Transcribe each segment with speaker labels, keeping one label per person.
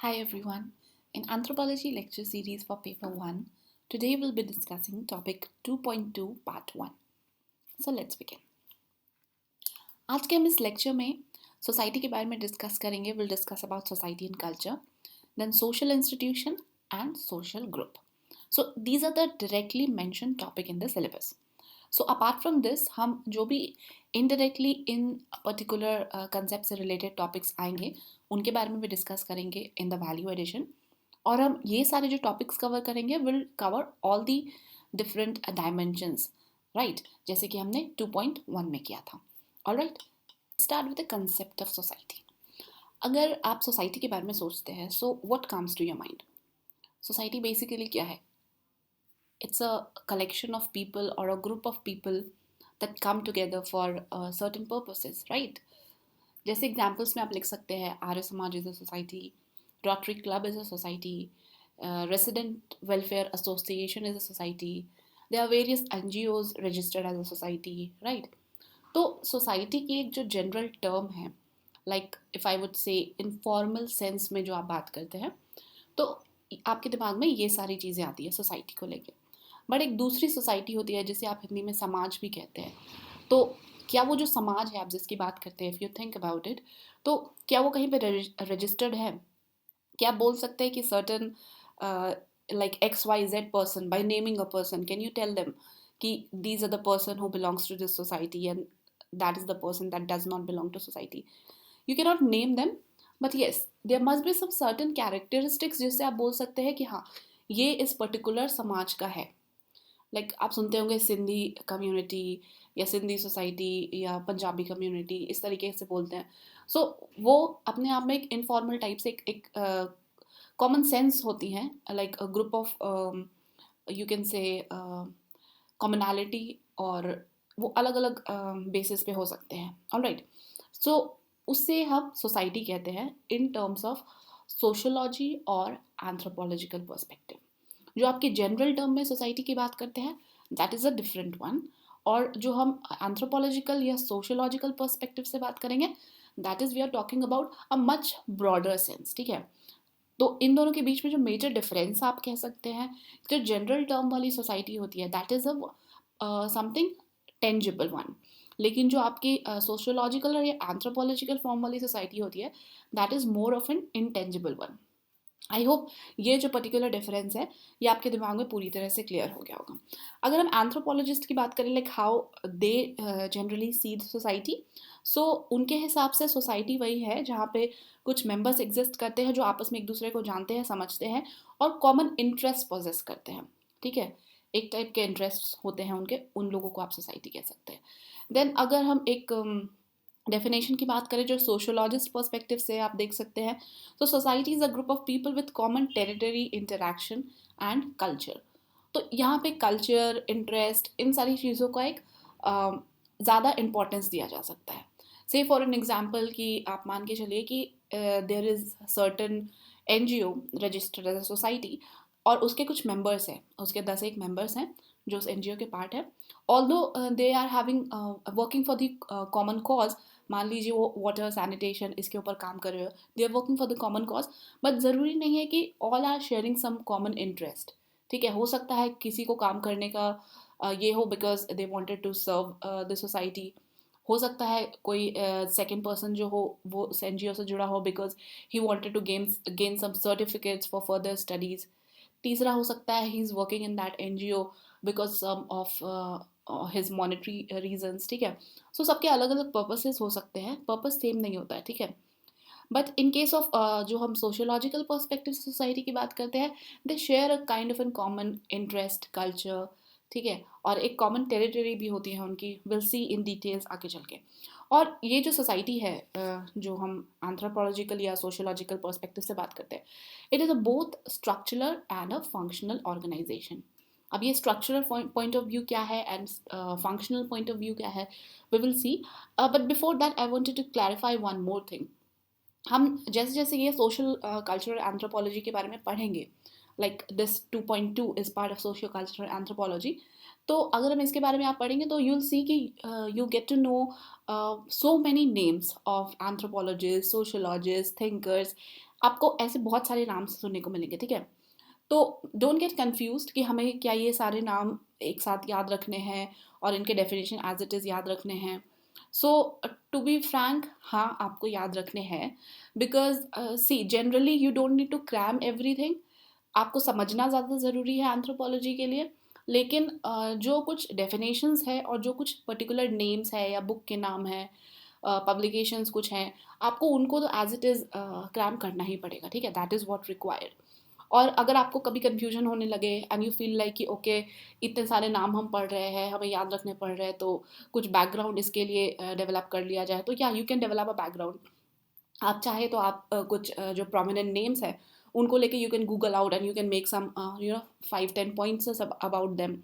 Speaker 1: Hi everyone. In Anthropology lecture series for paper 1, today we'll be discussing topic 2.2 part 1. So let's begin. आज के हम इस lecture में society के बारे में डिस्कस करेंगे. Will discuss about society and culture, then social institution and social group. So these are the directly mentioned topic in the syllabus. So apart from this, हम जो भी indirectly in a particular concept से related topics आएंगे उनके बारे में भी discuss करेंगे in the value addition. और हम ये सारे जो टॉपिक्स कवर करेंगे will cover all the different dimensions, right, जैसे कि हमने 2.1 में किया था. Alright, start with the concept of society. अगर आप सोसाइटी के बारे में सोचते हैं, so what comes to your mind? Society basically क्या है? It's a collection of people और a group of people that come together for certain purposes, right. जैसे एग्जाम्पल्स में आप लिख सकते हैं Arya Samaj is a society, Rotary Club is a society, Resident Welfare Association is a society. There are various NGOs registered as a society, right? तो society की एक जो जनरल टर्म है, like if I would say informal sense में जो आप बात करते हैं, तो आपके दिमाग में ये सारी चीज़ें आती है सोसाइटी को लेके. बट एक दूसरी सोसाइटी होती है जिसे आप हिंदी में समाज भी कहते हैं. तो क्या वो जो समाज है आप जिसकी बात करते हैं, if you think about it, तो क्या वो कहीं पे रजिस्टर्ड है? क्या आप बोल सकते हैं कि certain like XYZ person, by naming a person, can you tell them कि these are the person who belongs to this society and that is the person that does not belong to society? You cannot name them, but yes, there must be some certain characteristics जिससे आप बोल सकते हैं कि हाँ, ये इस particular समाज का है. लाइक आप सुनते होंगे सिंधी कम्युनिटी या सिंधी सोसाइटी या पंजाबी कम्युनिटी, इस तरीके से बोलते हैं. सो वो अपने आप में एक इनफॉर्मल टाइप से एक कॉमन सेंस होती हैं, like a group of, you can से, कॉमनैलिटी, और वो अलग अलग बेसिस पे हो सकते हैं. ऑलराइट, सो उससे हम सोसाइटी कहते हैं इन टर्म्स ऑफ सोशोलॉजी और एंथ्रोपोलॉजिकल पर्सपेक्टिव. जो आपकी जनरल टर्म में सोसाइटी की बात करते हैं, that is a different one. और जो हम एंथ्रोपोलॉजिकल या सोशोलॉजिकल पर्सपेक्टिव से बात करेंगे, that is we are talking about a much broader sense. ठीक है, तो इन दोनों के बीच में जो मेजर डिफरेंस आप कह सकते हैं, जो जनरल टर्म वाली सोसाइटी होती है that is a something tangible one. लेकिन जो आपकी सोशोलॉजिकल और या एंथ्रोपोलॉजिकल फॉर्म वाली सोसाइटी होती है, that is more of N intangible one. I hope ये जो पर्टिकुलर डिफरेंस है ये आपके दिमाग में पूरी तरह से क्लियर हो गया होगा. अगर हम एंथ्रोपोलॉजिस्ट की बात करें, like how they generally see the society, so उनके हिसाब से सोसाइटी वही है जहाँ पे कुछ मेंबर्स एग्जिस्ट करते हैं जो आपस में एक दूसरे को जानते हैं, समझते हैं और कॉमन इंटरेस्ट पोजेस करते हैं. ठीक है, एक टाइप के इंटरेस्ट होते हैं उनके, उन लोगों को आप सोसाइटी कह सकते हैं. देन अगर हम एक डेफिनेशन की बात करें जो सोशोलॉजिस्ट पर्सपेक्टिव से आप देख सकते हैं, तो society is a group of people with common territory, interaction and culture. तो यहाँ पे कल्चर, इंटरेस्ट, इन सारी चीज़ों का एक ज़्यादा इम्पोर्टेंस दिया जा सकता है. से फॉर एन एग्जाम्पल कि आप मान के चलिए कि there is certain NGO registered as a society और उसके कुछ मेंबर्स हैं, उसके 10 एक मेंबर्स हैं जो उस NGO के पार्ट है. Although they are having working for the common cause, मान लीजिए वो वाटर सैनिटेशन इसके ऊपर काम कर रहे हो, they are working for the common cause, but ज़रूरी नहीं है कि all are sharing some common interest. ठीक है, हो सकता है किसी को काम करने का ये हो because they wanted to serve the society. हो सकता है कोई सेकंड पर्सन जो हो वो उस NGO से जुड़ा हो because he wanted to gain some certificates for further studies. तीसरा हो सकता है he is working in that NGO because some of his monetary reasons. ठीक है, सो सबके अलग अलग पर्पसेस हो सकते हैं, पर्पस सेम नहीं होता है. ठीक है, बट इन केस ऑफ जो हम सोशोलॉजिकल पर्सपेक्टिव से सोसाइटी की बात करते हैं, they share a kind of an common interest, culture. ठीक है, और एक कॉमन टेरिटरी भी होती है उनकी, विल सी इन डिटेल्स आगे चल के. और ये जो सोसाइटी है जो हम एंथ्रोपोलॉजिकल या सोशोलॉजिकल पर्सपेक्टिव से बात करते हैं, it is a both structural and a functional organisation. अब ये स्ट्रक्चरल पॉइंट ऑफ व्यू क्या है and functional point of view क्या है, we will see. But before that I wanted to clarify one more thing. हम जैसे जैसे ये सोशल कल्चरल एंथ्रोपोलॉजी के बारे में पढ़ेंगे, like this 2.2 is part of socio cultural anthropology, तो अगर हम इसके बारे में आप पढ़ेंगे तो यू विल सी कि you get to know so many names of anthropologist, sociologist, thinkers आपको ऐसे बहुत सारे नाम सुनने को मिलेंगे, ठीक है। तो डोंट गेट कन्फ्यूज्ड कि हमें क्या ये सारे नाम एक साथ याद रखने हैं और इनके डेफिनेशन एज इट इज़ याद रखने हैं। सो टू बी फ्रैंक, हाँ आपको याद रखने हैं, because see generally you don't need to cram everything. आपको समझना ज़्यादा ज़रूरी है एंथ्रोपोलॉजी के लिए, लेकिन जो कुछ डेफिनेशंस है और जो कुछ पर्टिकुलर नेम्स है या बुक के नाम है, पब्लिकेशंस कुछ हैं, आपको उनको तो एज इट इज़ क्रैम करना ही पड़ेगा, ठीक है। That is what required. और अगर आपको कभी कन्फ्यूजन होने लगे एंड यू फील लाइक कि ओके इतने सारे नाम हम पढ़ रहे हैं, हमें याद रखने पड़ रहे हैं, तो कुछ बैकग्राउंड इसके लिए डेवलप कर लिया जाए, तो या you can develop a background. आप चाहे तो आप कुछ जो प्रोमिनेंट नेम्स है उनको लेके you can Google out and you can make some 5-10 points about them,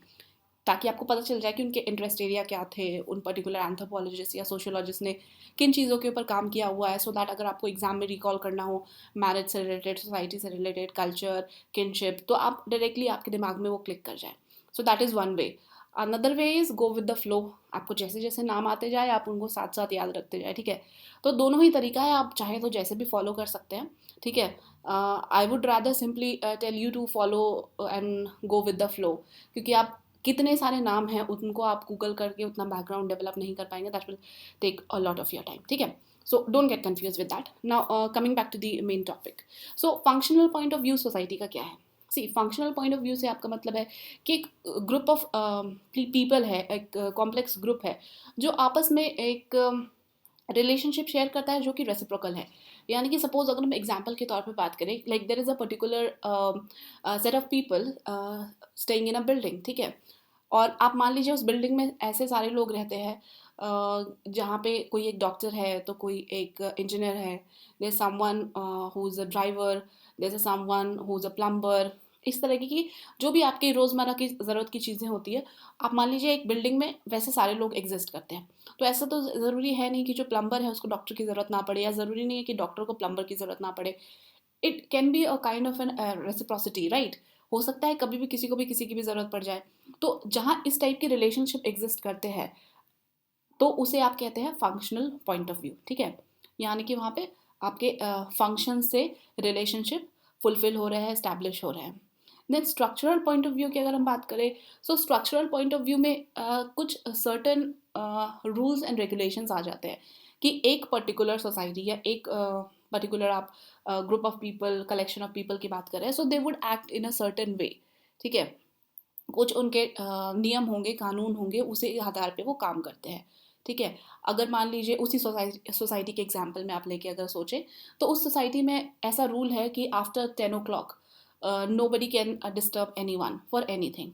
Speaker 1: ताकि आपको पता चल जाए कि उनके इंटरेस्ट एरिया क्या थे, उन पर्टिकुलर एंथ्रोपोलॉजिस्ट या सोशियोलॉजिस्ट ने किन चीज़ों के ऊपर काम किया हुआ है, सो दैट अगर आपको एग्जाम में रिकॉल करना हो मैरिज से रिलेटेड, सोसाइटी से रिलेटेड, कल्चर, किनशिप, तो आप डायरेक्टली आपके दिमाग में वो क्लिक कर जाए। सो that is one way. Another way is go with the flow. आपको जैसे जैसे नाम आते जाए आप उनको साथ साथ याद रखते जाए, ठीक है। तो दोनों ही तरीका है, आप चाहें तो जैसे भी फॉलो कर सकते हैं, ठीक है। I would rather simply tell you to follow and go with the flow, क्योंकि आप कितने सारे नाम हैं उनको आप गूगल करके उतना बैकग्राउंड डेवलप नहीं कर पाएंगे, that will take a lot of your time, ठीक है। So don't get confuse with that. Now coming back to the main topic. So functional point of view society का क्या है? See functional point of view से आपका मतलब है कि एक ग्रुप ऑफ पीपल है, एक कॉम्प्लेक्स ग्रुप है जो आपस में एक रिलेशनशिप शेयर करता है जो कि रेसिप्रोकल है। यानी कि सपोज अगर हम एग्जाम्पल के तौर पे बात करें, like there is a particular set of people staying in a building, ठीक है। और आप मान लीजिए उस बिल्डिंग में ऐसे सारे लोग रहते हैं जहाँ पे कोई एक डॉक्टर है तो कोई एक इंजीनियर है, there someone who is a driver, there someone who is a plumber. इस तरह की जो भी आपकी रोज़मर्रा की ज़रूरत की चीज़ें होती है, आप मान लीजिए एक बिल्डिंग में वैसे सारे लोग एग्जिस्ट करते हैं। तो ऐसा तो ज़रूरी है नहीं कि जो प्लम्बर है उसको डॉक्टर की ज़रूरत ना पड़े, या ज़रूरी नहीं है कि डॉक्टर को प्लम्बर की ज़रूरत ना पड़े। It can be a kind of an reciprocity, right. हो सकता है कभी भी किसी को भी किसी की भी ज़रूरत पड़ जाए। तो जहाँ इस टाइप के रिलेशनशिप एग्जिस्ट करते हैं तो उसे आप कहते हैं फंक्शनल पॉइंट ऑफ व्यू, ठीक है। यानी कि वहाँ पे आपके फंक्शन से रिलेशनशिप फुलफिल हो रहे हैं, स्टैब्लिश हो रहे हैं। Then structural point of view की अगर हम बात करें, so structural point of view में कुछ सर्टन रूल्स एंड रेगुलेशंस आ जाते हैं कि एक पर्टिकुलर सोसाइटी या एक पर्टिकुलर आप group of people, collection of people की बात करें, so they would act in a certain way, ठीक है। कुछ उनके नियम होंगे, कानून होंगे, उसी आधार पे वो काम करते हैं, ठीक है। अगर मान लीजिए उसी सोसाइटी के एग्जांपल में आप लेके अगर सोचें, तो उस सोसाइटी में ऐसा रूल है कि after 10 o'clock nobody can disturb anyone for anything,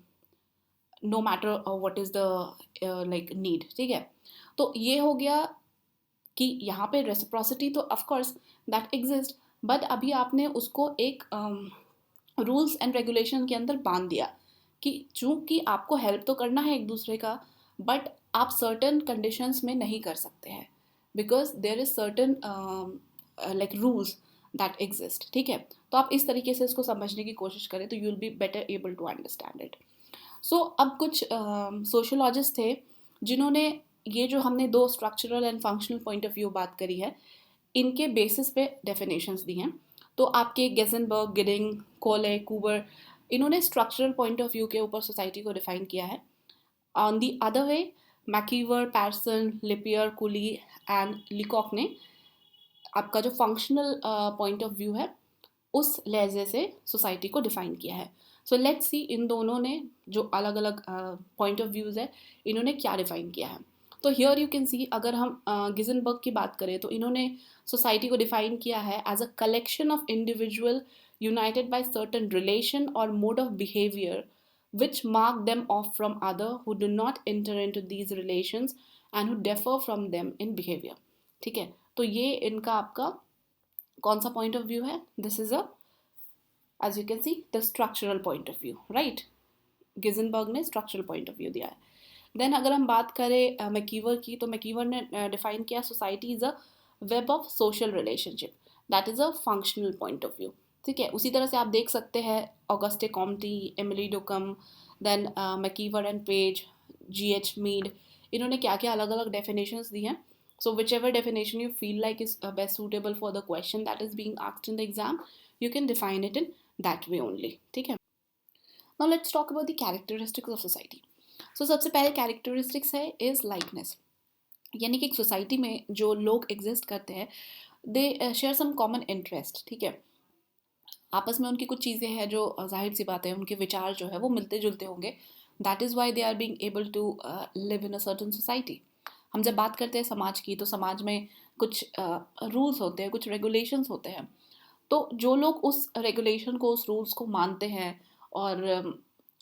Speaker 1: no matter what is the like need, ठीक है। तो ये हो गया कि यहाँ पे रेसिप्रोसिटी तो of course that exist, but अभी आपने उसको एक रूल्स एंड रेगुलेशन के अंदर बांध दिया कि चूंकि आपको हेल्प तो करना है एक दूसरे का, बट आप सर्टन कंडीशंस में नहीं कर सकते हैं, because there is certain like rules that exist, ठीक है। तो आप इस तरीके से इसको समझने की कोशिश करें तो you will be better able to understand it. So अब कुछ सोशोलॉजिस्ट थे जिन्होंने ये जो हमने दो structural and functional point of view बात करी है, इनके बेसिस पे डेफिनेशंस दी हैं। तो आपके गेजनबर्ग, गिडिंग, कोले, कूबर, इन्होंने स्ट्रक्चरल पॉइंट ऑफ व्यू के ऊपर सोसाइटी को डिफाइन किया है। On the other way, MacIver, Parsons, Lapiere, Cooley and Leacock ने आपका जो फंक्शनल पॉइंट ऑफ व्यू है उस लहजे से सोसाइटी को डिफाइन किया है। सो लेट्स सी इन दोनों ने जो अलग अलग पॉइंट ऑफ व्यूज़ है इन्होंने क्या डिफाइन किया है। तो हियर यू कैन सी, अगर हम गिजनबर्ग की बात करें तो इन्होंने सोसाइटी को डिफाइन किया है as a collection of individual united by certain relation और mode of behaviour which mark them off from other who do not enter into these relations and who differ from them in behavior, ठीक है। तो ये इनका आपका कौन सा point of view है? This is a, as you can see, the structural point of view, right. Ginsberg ने स्ट्रक्चरल पॉइंट ऑफ व्यू दिया है। देन अगर हम बात करें मैकीवर की, तो मैकीवर ने डिफाइन किया society is a web of social relationship, that is a functional point of view, ठीक है। उसी तरह से आप देख सकते हैं Auguste Comte, Emile Durkheim, then MacIver and Page, G H Mead, इन्होंने क्या क्या अलग अलग डेफिनेशंस दी हैं So whichever definition you feel like is best suitable for the question that is being asked in the exam, you can define it in that way only. ठीक है. Now let's talk about the characteristics of society. So सबसे पहले characteristics है is likeness. यानी कि एक society में जो लोग एग्जिस्ट करते हैं they share some common interest. ठीक है, आपस में उनकी कुछ चीज़ें हैं जो जाहिर सी बात है उनके विचार जो है वो मिलते जुलते होंगे. That is why they are being able to live in a certain society. हम जब बात करते हैं समाज की तो समाज में कुछ रूल्स होते हैं, कुछ रेगुलेशंस होते हैं. तो जो लोग उस रेगुलेशन को, उस रूल्स को मानते हैं और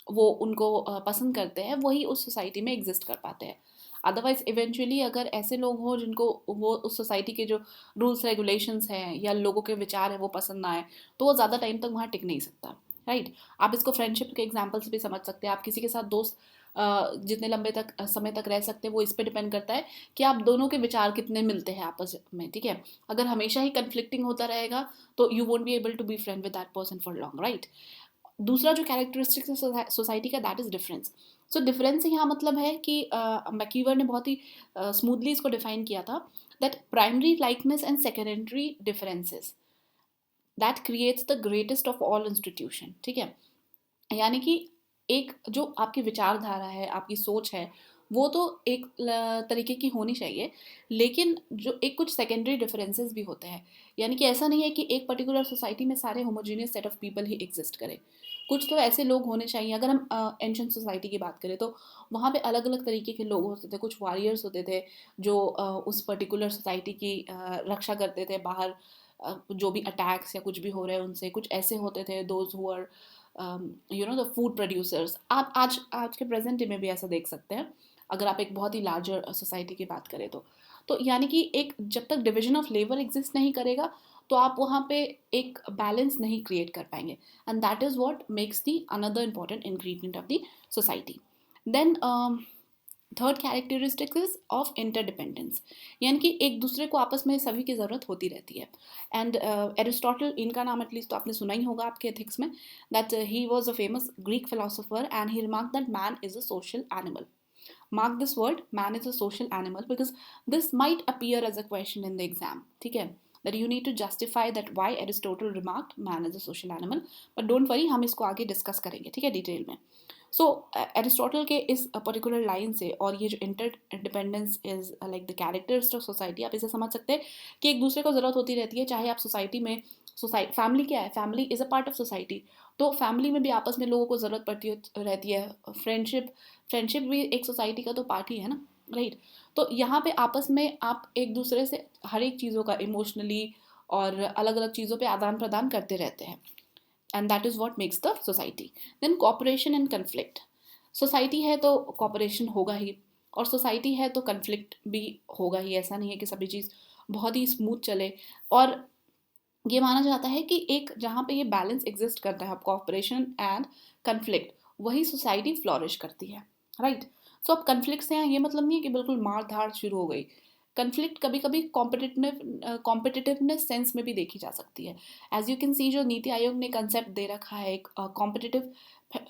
Speaker 1: वो उनको पसंद करते हैं, वही उस सोसाइटी में एग्जिस्ट कर पाते हैं. अदरवाइज इवेंचुअली अगर ऐसे लोग हों जिनको वो उस सोसाइटी के जो रूल्स रेगुलेशंस हैं या लोगों के विचार हैं वो पसंद ना आए, तो वो ज़्यादा टाइम तक वहाँ टिक नहीं सकता. राइट. आप इसको फ्रेंडशिप के एग्जाम्पल से भी समझ सकते हैं. आप किसी के साथ दोस्त जितने लंबे तक समय तक रह सकते हैं वो इस पर डिपेंड करता है कि आप दोनों के विचार कितने मिलते हैं आपस में. ठीक है, अगर हमेशा ही कन्फ्लिक्टिंग होता रहेगा तो you won't be able to be friend with that person for long. Right. दूसरा जो कैरेक्टरिस्टिक्स है सोसाइटी का, that is difference. So difference यहाँ मतलब है कि मैकीवर ने बहुत ही स्मूथली इसको डिफाइन किया था, that primary likeness and secondary differences that creates the greatest of all institution. ठीक है, यानी कि एक जो आपकी विचारधारा है, आपकी सोच है, वो तो एक तरीके की होनी चाहिए, लेकिन जो एक कुछ सेकेंडरी डिफरेंसेस भी होते हैं. यानी कि ऐसा नहीं है कि एक पर्टिकुलर सोसाइटी में सारे homogeneous set of people he exist करें. कुछ तो ऐसे लोग होने चाहिए. अगर हम एंशंट सोसाइटी की बात करें तो वहाँ पे अलग अलग तरीके के लोग होते थे. कुछ वॉरियर्स होते थे जो उस पर्टिकुलर सोसाइटी की रक्षा करते थे बाहर जो भी अटैक्स या कुछ भी हो रहे हैं उनसे. कुछ ऐसे होते थे those who are the food producers. आप आज आज के प्रेजेंट डे में भी ऐसा देख सकते हैं अगर आप एक बहुत ही लार्जर सोसाइटी की बात करें तो यानी कि एक जब तक डिवीजन ऑफ लेबर एग्जिस्ट नहीं करेगा तो आप वहाँ पे एक बैलेंस नहीं क्रिएट कर पाएंगे. And that is what makes the another important ingredient of the society. Then third characteristic is of interdependence. यानी कि एक दूसरे को आपस में सभी की ज़रूरत होती रहती है. एंड एरिस्टोटल, इनका नाम एटलीस्ट तो आपने सुना ही होगा आपके एथिक्स में, that he was a famous Greek philosopher and he remark that man is a social animal. Mark this word, man is a social animal, because this might appear as a question in the exam. ठीक है, that you need to justify that why Aristotle remarked man is a social animal. But don't worry, हम इसको आगे discuss करेंगे. ठीक है, detail में. सो Aristotle के इस पर्टिकुलर लाइन से और ये जो inter dependence is like the characteristic of society, आप इसे समझ सकते हैं कि एक दूसरे को ज़रूरत होती रहती है. चाहे आप सोसाइटी में फैमिली क्या है, family is a part of society. तो फैमिली में भी आपस में लोगों को ज़रूरत पड़ती रहती है. फ्रेंडशिप भी एक सोसाइटी का तो पार्ट ही है ना. राइट. तो यहाँ पे आपस में आप एक दूसरे से हर एक चीज़ों का इमोशनली और अलग अलग चीज़ों पे आदान प्रदान करते रहते हैं. And that is what makes the society. Then cooperation and conflict. Society है तो कॉपरेशन होगा ही, और सोसाइटी है तो कन्फ्लिक्ट भी होगा ही. ऐसा नहीं है कि सभी चीज़ बहुत ही स्मूथ चले. और ये माना जाता है कि एक जहाँ पे ये बैलेंस एग्जिस्ट करता है, कॉपरेशन एंड कन्फ्लिक्ट, वही सोसाइटी फ्लॉरिश करती है. राइट. सो अब कन्फ्लिक्ट से यहाँ ये मतलब नहीं है कि बिल्कुल मार धाड़ शुरू हो गई. कन्फ्लिक्ट कभी कभी कॉम्पिटिटिवनेस सेंस में भी देखी जा सकती है. एज यू कैन सी, जो नीति आयोग ने कंसेप्ट दे रखा है एक कॉम्पिटिटिव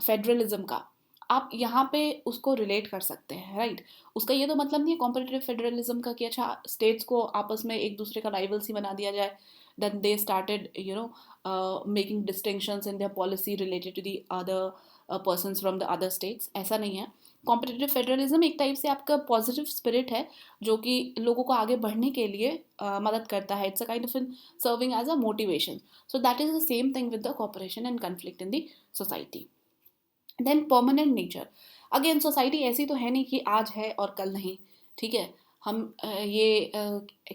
Speaker 1: फेडरलिज्म का, आप यहाँ पे उसको रिलेट कर सकते हैं. राइट. उसका ये तो मतलब नहीं है कॉम्पिटिटिव फेडरलिज्म का कि अच्छा स्टेट्स को आपस में एक दूसरे का राइवल्स ही बना दिया जाए. then they started making distinctions in their policy related to the other persons from the other states. ऐसा नहीं है. कॉम्पिटिटिव फेडरलिज्म एक टाइप से आपका पॉजिटिव स्पिरिट है जो कि लोगों को आगे बढ़ने के लिए मदद करता है. It's a kind of serving as a motivation. So that is the same thing with the cooperation and conflict in the society. Then permanent nature. Again society ऐसी तो है नहीं कि आज है और कल नहीं. ठीक है, हम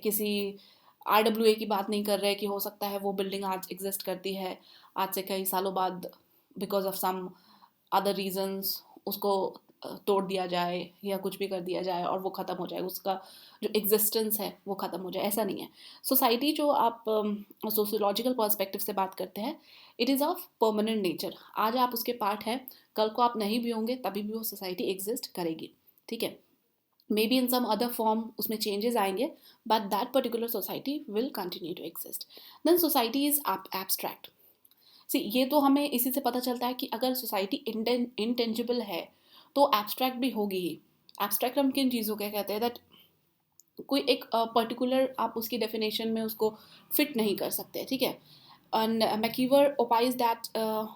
Speaker 1: किसी RWA की बात नहीं कर रहे कि हो सकता है वो बिल्डिंग आज एग्जिस्ट करती है, आज से कई सालों बाद because of some other reasons उसको तोड़ दिया जाए या कुछ भी कर दिया जाए और वो ख़त्म हो जाए, उसका जो एग्जिस्टेंस है वो ख़त्म हो जाए. ऐसा नहीं है. सोसाइटी जो आप सोशियोलॉजिकल पर्सपेक्टिव से बात करते हैं, it is of permanent nature. आज आप उसके पार्ट हैं, कल को आप नहीं भी होंगे तभी भी वो सोसाइटी एग्जिस्ट करेगी. ठीक है, maybe in some other form उसमें चेंजेस आएंगे, but that particular society will continue to exist. Then society is abstract. See, ये तो हमें इसी से पता चलता है कि अगर सोसाइटी इंटेंजिबल है तो एब्स्ट्रैक्ट भी होगी ही. एब्स्ट्रैक्ट हम किन चीज़ों के कहते हैं, दैट कोई एक पर्टिकुलर आप उसकी डेफिनेशन में उसको फिट नहीं कर सकते, ठीक है। And McKeever opines that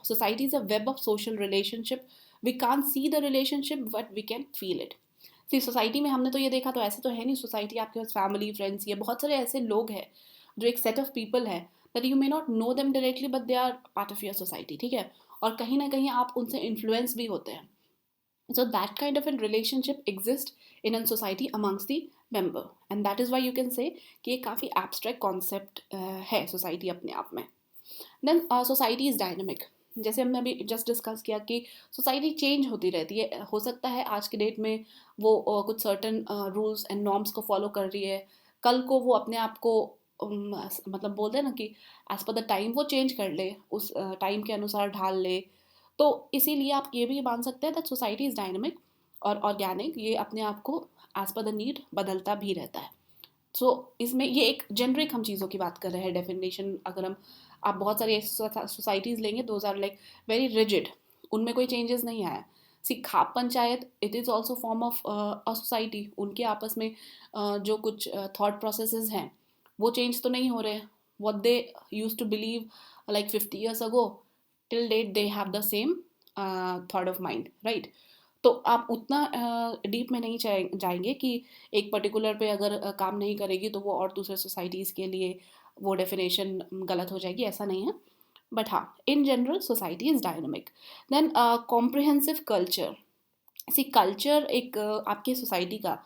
Speaker 1: society is a web of social relationship. We can't see the relationship, but we can feel it. See society में हमने तो ये देखा, तो ऐसे तो है नहीं सोसाइटी आपके पास फैमिली फ्रेंड्स, ये बहुत सारे ऐसे लोग हैं जो एक सेट ऑफ पीपल है that you may not know them directly but they are part of your society, ठीक है। और कहीं ना कहीं आप उनसे इन्फ्लुएंस भी होते हैं। So that kind of a relationship exists in a society amongst the member, and that is why you can say कि ये काफ़ी abstract concept है society अपने आप में। Then society is dynamic. जैसे हमने अभी जस्ट डिस्कस किया कि सोसाइटी चेंज होती रहती है। हो सकता है आज के डेट में वो कुछ सर्टन रूल्स एंड नॉर्म्स को फॉलो कर रही है, कल को वो अपने आप को मतलब बोलते हैं ना कि एज पर द टाइम वो चेंज कर ले, उस टाइम के अनुसार ढाल ले। तो इसीलिए आप ये भी मान सकते हैं दैट सोसाइटी इज़ डायनेमिक और ऑर्गेनिक, ये अपने आप को एज पर द नीड बदलता भी रहता है। सो इसमें ये एक जेनरिक हम चीज़ों की बात कर रहे हैं डेफिनेशन। अगर हम आप बहुत सारी सोसाइटीज़ लेंगे, those are like very rigid, उनमें कोई चेंजेस नहीं आया। See Khap panchayat, it is also form of a society. उनके आपस में जो कुछ थॉट प्रोसेसेस हैं वो चेंज तो नहीं हो रहे। What they use to believe like 50 years ago, till date they have the same thought of mind, right. तो आप उतना डीप में नहीं जाएंगे कि एक पर्टिकुलर पे अगर काम नहीं करेगी तो वो और दूसरे सोसाइटीज़ के लिए वो डेफिनेशन गलत हो जाएगी, ऐसा नहीं है। बट हाँ, in general society is dynamic. Then comprehensive culture. See culture एक आपकी सोसाइटी का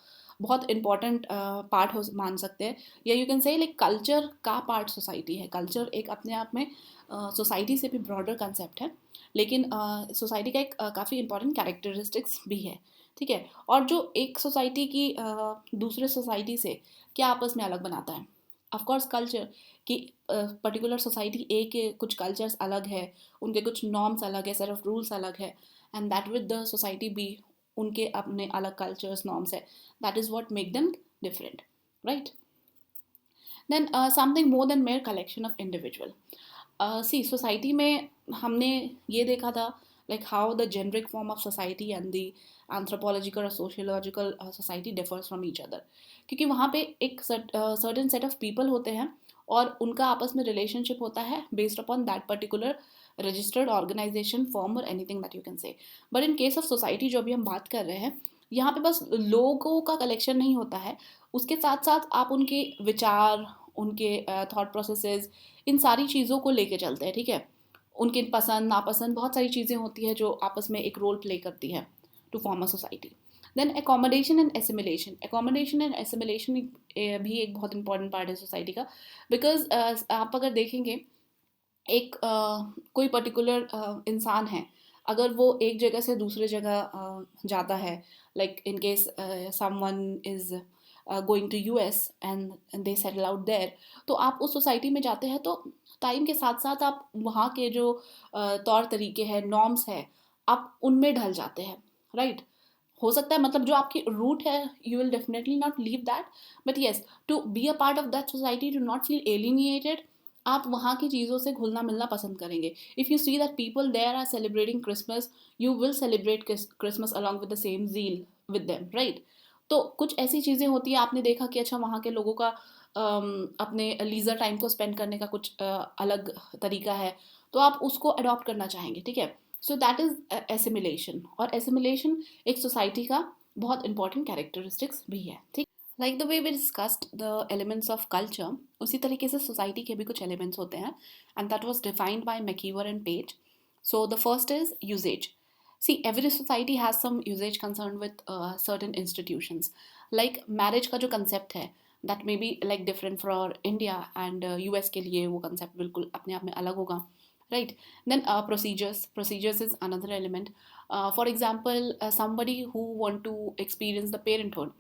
Speaker 1: बहुत इंपॉर्टेंट पार्ट हो मान सकते हैं, या you can say like culture का पार्ट सोसाइटी है। कल्चर एक अपने आप में सोसाइटी से भी ब्रॉडर कंसेप्ट है, लेकिन सोसाइटी का एक काफ़ी इंपॉर्टेंट कैरेक्टरिस्टिक्स भी है, ठीक है। और जो एक सोसाइटी की दूसरे सोसाइटी से क्या आपस में अलग बनाता है, ऑफकोर्स कल्चर कि पर्टिकुलर सोसाइटी ए के कुछ कल्चर्स अलग है, उनके कुछ नॉर्म्स अलग है, सेट ऑफ रूल्स अलग है, and that with the society be उनके अपने अलग कल्चर्स नॉर्म्स है, that is what make them different, right. Then something more than mere collection of individual. See society में हमने ये देखा था like how the generic form of society and the anthropological और sociological society differs from each other, क्योंकि वहाँ पे एक सर्टेन सेट ऑफ पीपल होते हैं और उनका आपस में रिलेशनशिप होता है based upon that particular registered organisation form और anything that you can say. But in case of society जो अभी हम बात कर रहे हैं, यहाँ पे बस लोगों का कलेक्शन नहीं होता है, उसके साथ साथ आप उनके विचार, उनके थॉट प्रोसेसेस, इन सारी चीज़ों को लेके चलते हैं, ठीक है। उनके पसंद नापसंद बहुत सारी चीज़ें होती है जो आपस में एक रोल प्ले करती है to form a society. Then accommodation and assimilation. Accommodation and assimilation भी एक बहुत इंपॉर्टेंट पार्ट है सोसाइटी का, बिकॉज आप अगर देखेंगे एक कोई पर्टिकुलर इंसान है, अगर वो एक जगह से दूसरे जगह जाता है, like in case someone is going to US and they settle out there, तो आप उस सोसाइटी में जाते हैं तो टाइम के साथ साथ आप वहाँ के जो तौर तरीके हैं, नॉर्म्स है, आप उनमें ढल जाते हैं, राइट। हो सकता है मतलब जो आपकी रूट है, you will definitely not leave that, but yes to be a part of that society, to not feel alienated, आप वहाँ की चीज़ों से घुलना मिलना पसंद करेंगे। If you see that people there are celebrating Christmas, you will celebrate Christmas along with the same zeal with them, right. तो कुछ ऐसी चीज़ें होती हैं, आपने देखा कि अच्छा वहाँ के लोगों का अपने लीजर टाइम को स्पेंड करने का कुछ अलग तरीका है, तो आप उसको अडॉप्ट करना चाहेंगे, ठीक है। सो दैट इज़ एसिमिलेशन, और एसिमिलेशन एक सोसाइटी का बहुत इंपॉर्टेंट कैरेक्टरिस्टिक्स भी है, ठीक। Like the way we discussed the elements of culture, उसी तरीके से सोसाइटी के भी कुछ एलिमेंट्स होते हैं, and that was defined by MacIver and Page. So the first is usages. See, every society has some usage concerned with certain institutions. Like marriage का जो concept है, that may be like different for India and US के लिए वो concept बिल्कुल अपने आप में अलग होगा, right? Then procedures is another element. For example, somebody who want to experience the parenthood.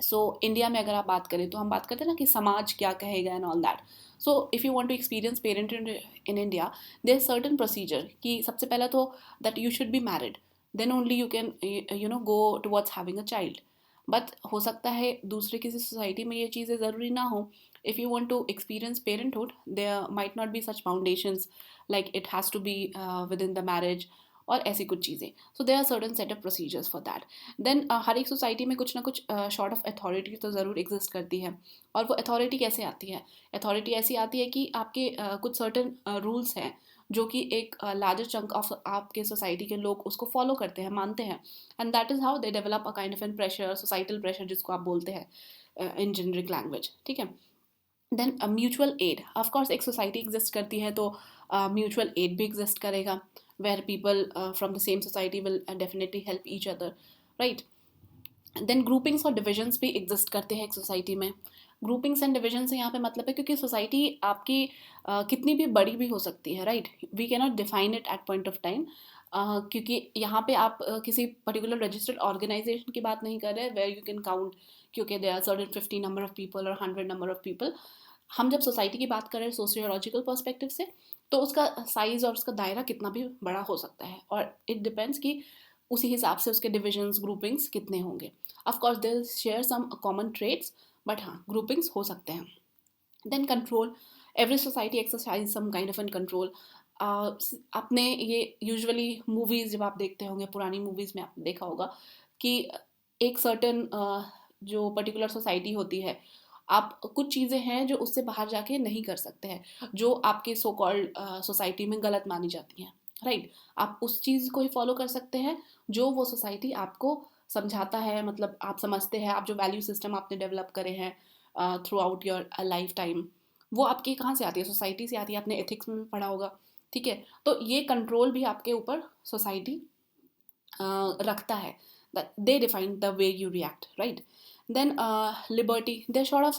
Speaker 1: So India में अगर आप बात करें तो हम बात करते हैं ना कि समाज क्या कहेगा and all that. So if you want to experience parent in India, there certain procedure कि सबसे पहला तो that you should be married, then only you can you know go towards having a child. But हो सकता है दूसरे किसी society में ये चीज़ें ज़रूरी ना हो। If you want to experience parenthood, there might not be such foundations like it has to be within the marriage, और ऐसी कुछ चीज़ें. So there are certain set of procedures for that. Then हर एक society में कुछ ना कुछ शॉर्ट ऑफ अथॉरिटी तो ज़रूर एग्जिस्ट करती है. और वो अथॉरिटी कैसे आती है? अथॉरिटी ऐसी आती है कि आपके कुछ सर्टन रूल्स हैं जो कि एक लार्जर चंक ऑफ आपके सोसाइटी के लोग उसको फॉलो करते हैं, मानते हैं. And that is how they develop a kind of an pressure, societal pressure जिसको आप बोलते हैं इन जेनरिक लैंग्वेज. ठीक है. Then mutual aid. ऑफकोर्स एक सोसाइटी एग्जिस्ट करती है तो म्यूचुअल एड भी एग्जिस्ट करेगा, where people from the same society will definitely help each other, right. Then groupings और डिविजन्स भी एग्जिस्ट करते हैं एक सोसाइटी में. ग्रुपिंग्स एंड डिविजन से यहाँ पे मतलब है क्योंकि सोसाइटी आपकी कितनी भी बड़ी भी हो सकती है, right. We can not define it at point of time, क्योंकि यहाँ पे आप किसी पर्टिकुलर रजिस्टर्ड ऑर्गेनाइजेशन की बात नहीं कर रहे वेयर यू कैन काउंट क्योंकि they are certain 50 number of people और 100 नंबर ऑफ पीपल. हम जब सोसाइटी की बात कर रहे हैं सोशियोलॉजिकल पर्सपेक्टिव से, तो उसका साइज़ और उसका दायरा कितना भी बड़ा हो सकता है, और इट डिपेंड्स कि उसी हिसाब से उसके डिविजन्स ग्रुपिंग्स कितने होंगे. Of course they share some common traits, but हाँ ग्रुपिंग्स हो सकते हैं. Then control. Every society exercise some kind of an control. आपने ये यूजुअली मूवीज़ जब आप देखते होंगे, पुरानी मूवीज़ में आपने देखा होगा कि एक सर्टन जो पर्टिकुलर सोसाइटी होती है, आप कुछ चीज़ें हैं जो उससे बाहर जाके नहीं कर सकते हैं, जो आपके सो कॉल्ड सोसाइटी में गलत मानी जाती हैं, राइट. आप उस चीज़ को ही फॉलो कर सकते हैं जो वो सोसाइटी आपको समझाता है, मतलब आप समझते हैं, आप जो वैल्यू सिस्टम आपने डेवलप करे हैं through out your life time, वो आपके कहाँ से आती है? सोसाइटी से आती है. आपने एथिक्स में भी पढ़ा होगा, ठीक है. तो ये कंट्रोल भी आपके ऊपर सोसाइटी रखता है. दे define the way you react, right. Then liberty. There's sort of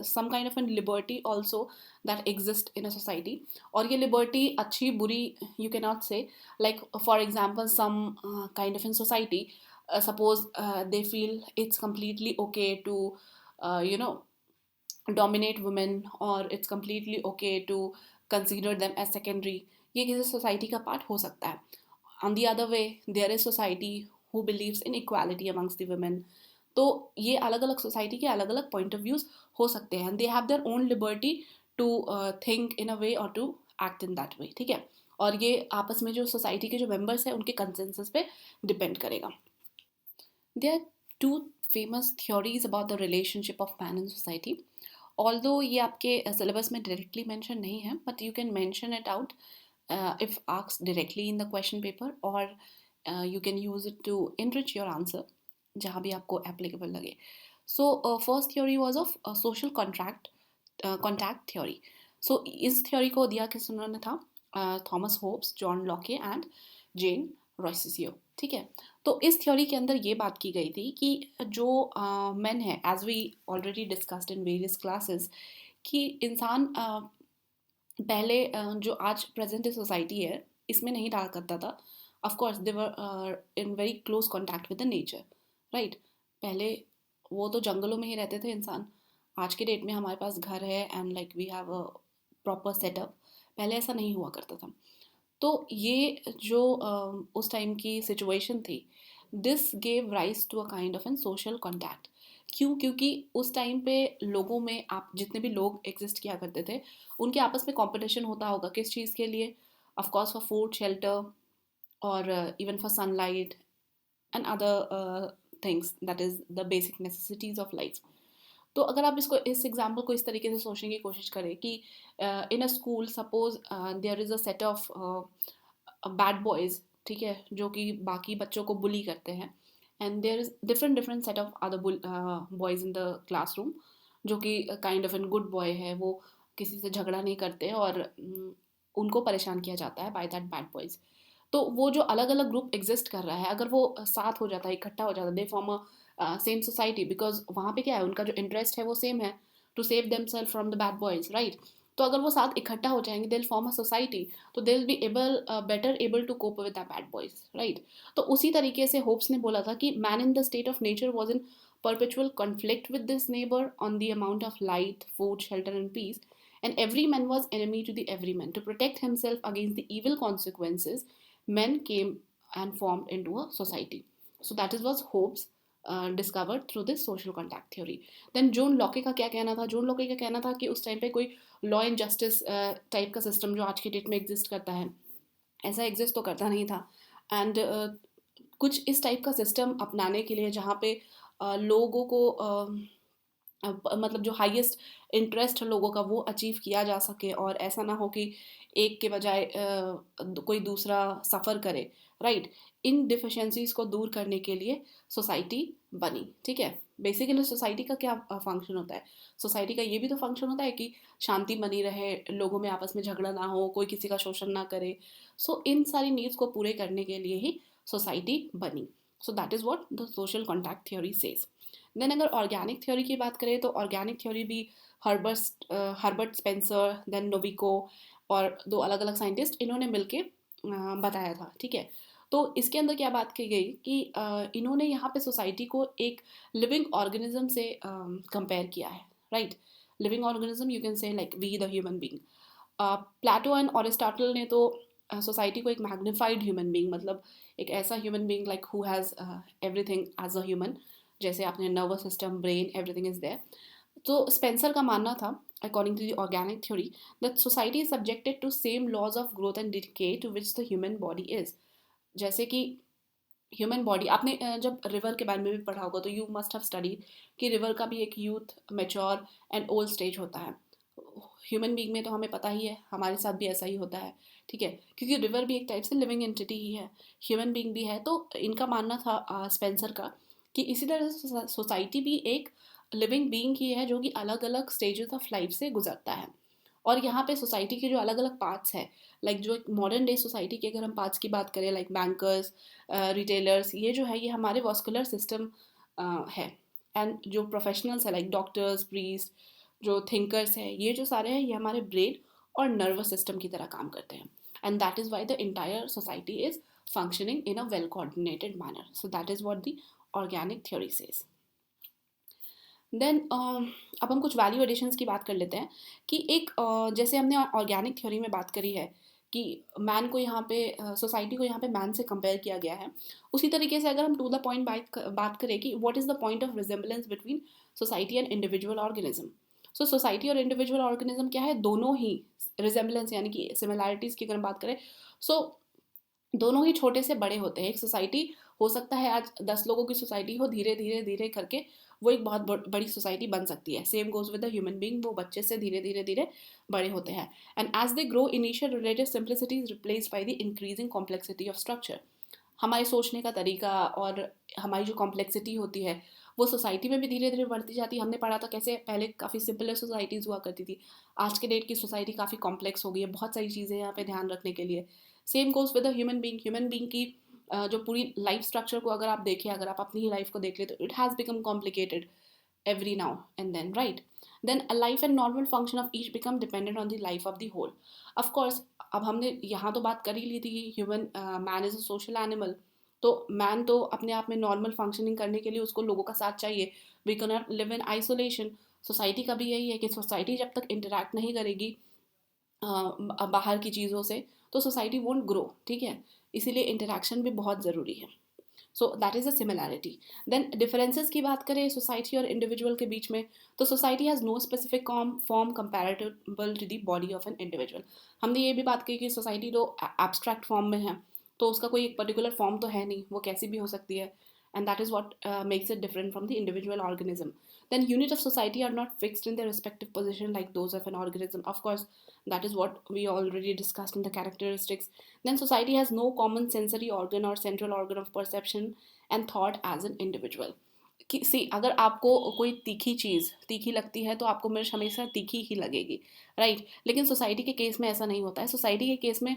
Speaker 1: some kind of a liberty also that exists in a society. और ये liberty अच्छी बुरी you cannot say. Like for example, some kind of in society, suppose they feel it's completely okay to you know dominate women, or it's completely okay to consider them as secondary. ये किसी society का part हो सकता है. On the other way, there is society who believes in equality amongst the women. तो ये अलग अलग सोसाइटी के अलग अलग पॉइंट ऑफ व्यूज हो सकते हैं. They have their own liberty to think in a way और to act in that way, ठीक है. और ये आपस में जो सोसाइटी के जो मेंबर्स हैं उनके कंसेंसस पे डिपेंड करेगा. There are two famous theories about the relationship of man in society. Although ये आपके सिलेबस में डायरेक्टली मेंशन नहीं है, but you can mention it out if asked directly in the question paper, or you can use it to enrich your answer जहाँ भी आपको applicable लगे. So first theory was of social contact theory. So इस theory को दिया किस उन्होंने था? Thomas Hobbes, John Locke and Jean Rousseau, ठीक है. तो इस थ्योरी के अंदर ये बात की गई थी कि जो मेन है, as we already discussed in various classes, कि इंसान पहले जो आज प्रेजेंट सोसाइटी है इसमें नहीं रहा करता था. Of course they were in very close contact with the nature, right. पहले वो तो जंगलों में ही रहते थे इंसान. आज के डेट में हमारे पास घर है and like we have a proper setup. पहले ऐसा नहीं हुआ करता था. तो ये जो उस टाइम की सिचुएशन थी, this gave rise to a kind of an social contact. क्यों? क्योंकि उस टाइम पे लोगों में, आप जितने भी लोग एग्जिस्ट किया करते थे, उनके आपस में कंपटीशन होता होगा किस चीज़ के लिए? Of course for food, shelter, और even for sunlight and other things, that is the basic necessities of life. तो अगर आप इसको, इस एग्जाम्पल को इस तरीके से सोचने की कोशिश करें कि in a school suppose there is a set of bad boys, ठीक है, जो कि बाकी बच्चों को बुली करते हैं. And there is different different set of other boys in the classroom, जो कि kind of an good boy है. वो किसी से झगड़ा नहीं करते और उनको परेशान किया जाता है बाय दैट बैड बॉयज़. तो वो जो अलग अलग ग्रुप एग्जिस्ट कर रहा है, अगर वो साथ हो जाता है, इकट्ठा हो जाता है, they form a same society, because वहाँ पे क्या है, उनका जो इंटरेस्ट है वो सेम है, to save them self from the bad boys, right. तो अगर वो साथ इकट्ठा हो जाएंगे, they will form a society, तो they will be better able to cope with the bad boys, right. तो उसी तरीके से होप्स ने बोला था कि man in the state of nature was in perpetual conflict with this neighbor on the amount of light, food, shelter, and peace, and every man was enemy to the every man. To protect himself against the evil consequences, men came and formed into a society. So that is was Hobbes discovered through this social contact theory. Then zone Locke का क्या कहना था? Zone Locke का कहना था कि उस time पे कोई लॉ एंड जस्टिस टाइप का सिस्टम जो आज की डेट में एग्जिस्ट करता है, ऐसा एग्जिस्ट तो करता नहीं था. एंड कुछ इस टाइप का सिस्टम अपनाने के लिए जहाँ पे लोगों को मतलब जो हाईएस्ट इंटरेस्ट है लोगों का वो अचीव किया जा सके, और ऐसा ना हो कि एक के बजाय कोई दूसरा सफ़र करे, राइट। इन डिफिशेंसीज को दूर करने के लिए सोसाइटी बनी, ठीक है। बेसिकली सोसाइटी का क्या फंक्शन होता है? सोसाइटी का ये भी तो फंक्शन होता है कि शांति बनी रहे, लोगों में आपस में झगड़ा ना हो, कोई किसी का शोषण ना करे। सो इन सारी नीड्स को पूरे करने के लिए ही सोसाइटी बनी। So that is what the social contract theory says. Then अगर ऑर्गेनिक थ्योरी की बात करें तो ऑर्गेनिक थ्योरी भी हर्बर्ट स्पेंसर, देन नोविको और दो अलग अलग साइंटिस्ट इन्होंने मिलके बताया था, ठीक है। तो इसके अंदर क्या बात की गई कि इन्होंने यहाँ पे सोसाइटी को एक लिविंग ऑर्गेनिज्म से कंपेयर किया है, right. Living organism you can say like we the human being. Plato and Aristotle ने तो सोसाइटी को एक मैग्नीफाइड ह्यूमन बीइंग, मतलब एक ऐसा human being like who has everything as a human, जैसे आपने nervous system, brain, everything is there. तो स्पेंसर का मानना था, according to the organic theory, that society is subjected to same laws of growth and decay to which the human body is. जैसे कि human body, आपने जब river के बारे में भी पढ़ा होगा तो यू मस्ट हैव स्टडी कि रिवर का भी एक youth, mature and old stage होता है। ह्यूमन बीइंग में तो हमें पता ही है, हमारे साथ भी ऐसा ही होता है, ठीक है, क्योंकि रिवर भी एक टाइप से लिविंग एंटिटी ही है, ह्यूमन बीइंग भी है। तो इनका मानना था स्पेंसर का कि इसी तरह से सोसाइटी भी एक लिविंग बीइंग ही है जो कि अलग अलग स्टेजेस ऑफ लाइफ से गुजरता है। और यहाँ पे सोसाइटी के जो अलग अलग पार्ट्स हैं, लाइक जो एक मॉडर्न डे सोसाइटी के अगर हम पार्ट्स की बात करें, लाइक बैंकर्स, रिटेलर्स, ये जो है ये हमारे वॉस्कुलर सिस्टम है। एंड जो प्रोफेशनल्स है लाइक डॉक्टर्स, प्रीस्ट, जो थिंकर्स है, ये जो सारे हैं ये हमारे ब्रेन और नर्वस सिस्टम की तरह काम करते हैं। And that is why the entire society is functioning in a well coordinated manner. So that is what the organic theory says. Then अब हम कुछ वैल्यू एडिशंस की बात कर लेते हैं कि एक जैसे हमने ऑर्गेनिक थ्योरी में बात करी है कि मैन को यहाँ पे, सोसाइटी को यहाँ पे मैन से कंपेयर किया गया है, उसी तरीके से अगर हम टू द पॉइंट बात करें कि what is the point of resemblance between society and individual organism. So society और इंडिविजुअल ऑर्गेनिज्म क्या है, दोनों ही रिजेम्बलेंस यानी कि सिमिलैरिटीज़ की अगर हम बात करें, सो दोनों ही छोटे से बड़े होते हैं। एक सोसाइटी हो सकता है आज 10 लोगों की सोसाइटी हो, धीरे धीरे धीरे करके वो एक बहुत बड़ी सोसाइटी बन सकती है। Same goes with the human being, वो बच्चे से धीरे धीरे धीरे बड़े होते हैं। And as they grow, initial relative simplicity is replaced by the increasing complexity of structure. हमारे सोचने का तरीका और हमारी जो कॉम्प्लेक्सिटी होती है वो सोसाइटी में भी धीरे धीरे बढ़ती जाती है। हमने पढ़ा था कैसे पहले काफ़ी सिंपलर सोसाइटीज़ हुआ करती थी, आज के डेट की सोसाइटी काफ़ी कॉम्प्लेक्स हो गई है, बहुत सारी चीज़ें यहाँ पे ध्यान रखने के लिए। Same goes with the human being. Human being की जो पूरी लाइफ स्ट्रक्चर को अगर आप देखें, अगर आप अपनी ही लाइफ को देख ले, तो it has become complicated every now and then, right? Then a life and normal function of each become dependent on the life of the whole. Of course, अब हमने यहाँ तो बात कर ही ली थी कि human man is a social animal. तो man तो अपने आप में नॉर्मल फंक्शनिंग करने के लिए उसको लोगों का साथ चाहिए। We can not live in isolation. Society का भी यही है कि सोसाइटी जब तक इंटरेक्ट नहीं करेगी बाहर की चीज़ों से, तो सोसाइटी वोंट ग्रो, ठीक है। इसीलिए इंटरेक्शन भी बहुत ज़रूरी है। So that is a similarity. Then differences की बात करें सोसाइटी और इंडिविजुअल के बीच में, तो society has no specific form comparable to the body of an individual. हमने ये भी बात की कि सोसाइटी तो एब्स्ट्रैक्ट फॉर्म में है, तो उसका कोई एक पर्टिकुलर फॉर्म तो है नहीं, वो कैसी भी हो सकती है। And that is what makes it different from the individual organism. Then unit of society are not fixed in their respective position like those of an organism. Of course, that is what we already discussed in the characteristics. Then society has no common sensory organ or central organ of perception and thought as an individual. कि सी अगर आपको कोई तीखी चीज़ तीखी लगती है तो आपको मिर्च हमेशा तीखी ही लगेगी, राइट। लेकिन सोसाइटी के केस में ऐसा नहीं होता है। सोसाइटी के केस में,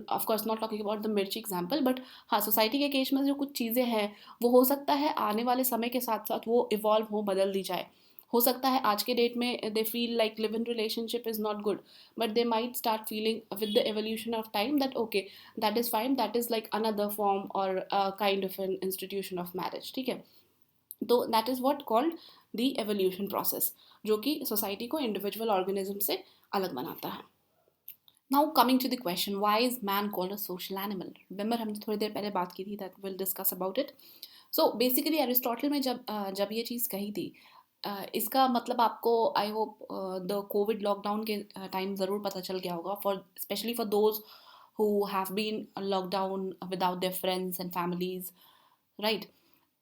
Speaker 1: of course not talking about the मिर्ची एग्जाम्पल, बट हाँ, सोसाइटी के केस में जो कुछ चीज़ें हैं वो हो सकता है आने वाले समय के साथ साथ वो इवॉल्व हो, बदल दी जाए। हो सकता है आज के डेट में they feel like live in relationship is not good, but they might start feeling with the evolution of time that okay, that is fine, that is like another form और kind of an institution of marriage, ठीक है। तो that is what called the evolution process, जो कि society को individual organism से अलग बनाता है। Now coming to the question, why is man called a social animal. Remember हमने थोड़ी देर पहले बात की थी, that will discuss about it. So basically Aristotle में जब ये चीज़ कही थी, इसका मतलब आपको I hope the COVID lockdown के टाइम ज़रूर पता चल गया होगा, for specially for those who have been locked down without their friends and families, right?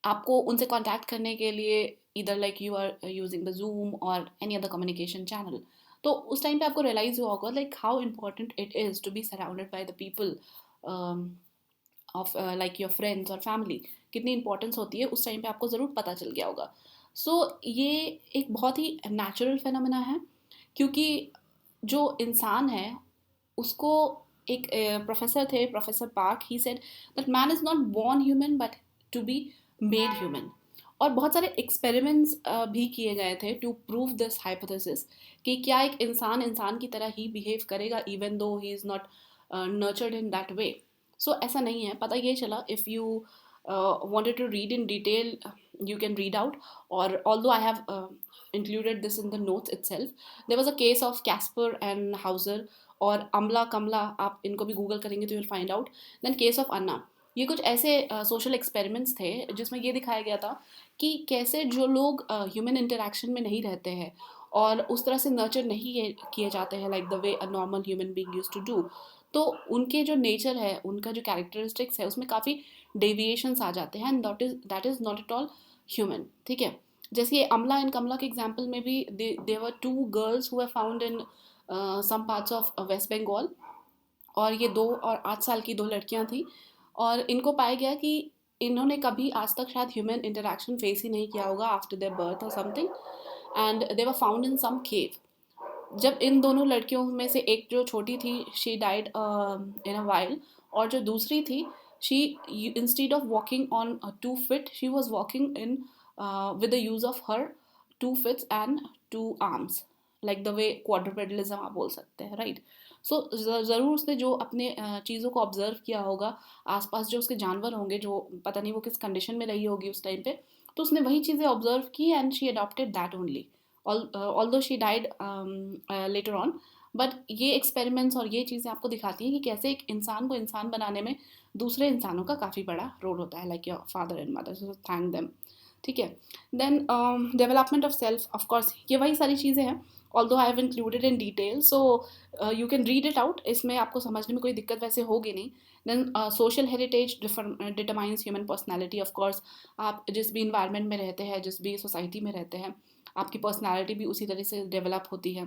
Speaker 1: आपको उनसे कांटेक्ट करने के लिए इधर like you are using the Zoom और एनी अदर कम्युनिकेशन चैनल, तो उस टाइम पे आपको रियलाइज हुआ होगा like how important it is to be surrounded by the people of like your friends और फैमिली, कितनी इंपॉर्टेंस होती है उस टाइम पे आपको ज़रूर पता चल गया होगा. सो ये एक बहुत ही नेचुरल फेनोमेना है, क्योंकि जो इंसान है उसको एक प्रोफेसर थे, professor Park, he said that man is not born human but to be made human. और बहुत सारे एक्सपेरिमेंट्स भी किए गए थे टू प्रूव दिस हाइपोथेसिस कि क्या एक इंसान इंसान की तरह ही बिहेव करेगा even though he is not nurtured in that way. So ऐसा नहीं है. पता ये चला, if you wanted to read in detail, you can read out. Or although I have included this in the notes itself, there was a case of Casper and Hauser और अमला कमला, आप इनको भी गूगल करेंगे तो you'll find out. Then case of Anna. ये कुछ ऐसे सोशल एक्सपेरिमेंट्स थे जिसमें ये दिखाया गया था कि कैसे जो लोग ह्यूमन इंटरेक्शन में नहीं रहते हैं और उस तरह से नर्चर नहीं किए जाते हैं like the way a normal human being used to do, तो उनके जो नेचर है, उनका जो कैरेक्टरिस्टिक्स है, उसमें काफ़ी डेविएशंस आ जाते हैं, and that is not at all human. ठीक है. जैसे ये अमला एंड कमला के एग्जाम्पल में भी they were two girls who were found in some parts of West Bengal, और ये 2 और 8 साल की 2 लड़कियां थी, और इनको पाया गया कि इन्होंने कभी आज तक शायद ह्यूमन इंटरेक्शन फेस ही नहीं किया होगा आफ्टर देयर बर्थ और something, and they were found in some cave. जब इन दोनों लड़कियों में से एक जो छोटी थी, she died in a wild, और जो दूसरी थी, she instead of walking on 2 feet, she was walking in with the use of her 2 feet and 2 arms, like the way quadrupedalism आप बोल सकते हैं, राइट. सो ज़रूर उसने जो अपने चीज़ों को ऑब्जर्व किया होगा, आसपास जो उसके जानवर होंगे, जो पता नहीं वो किस कंडीशन में रही होगी उस टाइम पे, तो उसने वही चीज़ें ऑब्जर्व की and she adopted that only, although she died later on. But ये एक्सपेरिमेंट्स और ये चीज़ें आपको दिखाती हैं कि कैसे एक इंसान को इंसान बनाने में दूसरे इंसानों का काफ़ी बड़ा रोल होता है, like your father and mother, so thank them. ठीक है. Then development of self, of course ये वही सारी चीज़ें हैं, although I have included in detail, so you can read it out. इसमें आपको समझने में कोई दिक्कत वैसे होगी नहीं. Then social heritage determines human personality. Of course आप जिस भी इन्वायरमेंट में रहते हैं, जिस भी सोसाइटी में रहते हैं, आपकी पर्सनैलिटी भी उसी तरह से डेवलप होती है,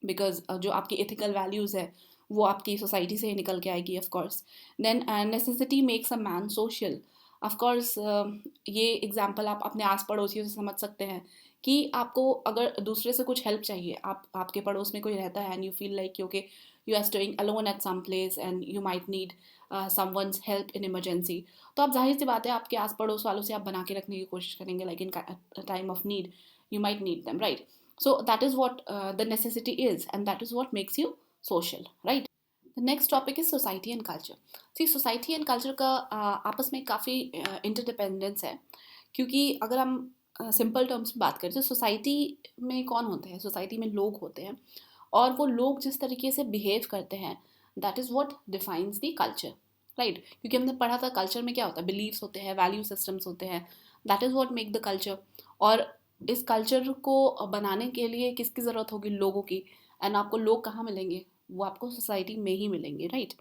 Speaker 1: बिकॉज जो आपकी एथिकल वैल्यूज़ है वो आपकी सोसाइटी से ही निकल के आएगी, of course. Then necessity makes a man social. Of course ये एग्जांपल आप अपने आस पड़ोसियों से समझ सकते हैं कि आपको अगर दूसरे से कुछ हेल्प चाहिए, आपके पड़ोस में कोई रहता है and you feel like okay you are staying alone at some place and you might need someone's help in emergency, तो आप जाहिर सी बात है आपके आस पड़ोस वालों से आप बना के रखने की कोशिश करेंगे, like in time of need you might need them, right? So that is what the necessity is, and that is what makes you social, right? The next topic is society and culture. See, society and culture का आपस में काफ़ी interdependence है, क्योंकि अगर हम simple terms में बात करें तो सोसाइटी में कौन होते हैं, सोसाइटी में लोग होते हैं, और वो लोग जिस तरीके से बिहेव करते हैं, that is what defines the culture, right. क्योंकि हमने पढ़ा था कल्चर में क्या होता है, बिलीव्स होते हैं, वैल्यू सिस्टम्स होते हैं, that is what make the culture. और इस कल्चर को बनाने के लिए किसकी ज़रूरत होगी, लोगों की. एंड आपको लोग कहाँ मिलेंगे, वो आपको सोसाइटी में ही मिलेंगे, right.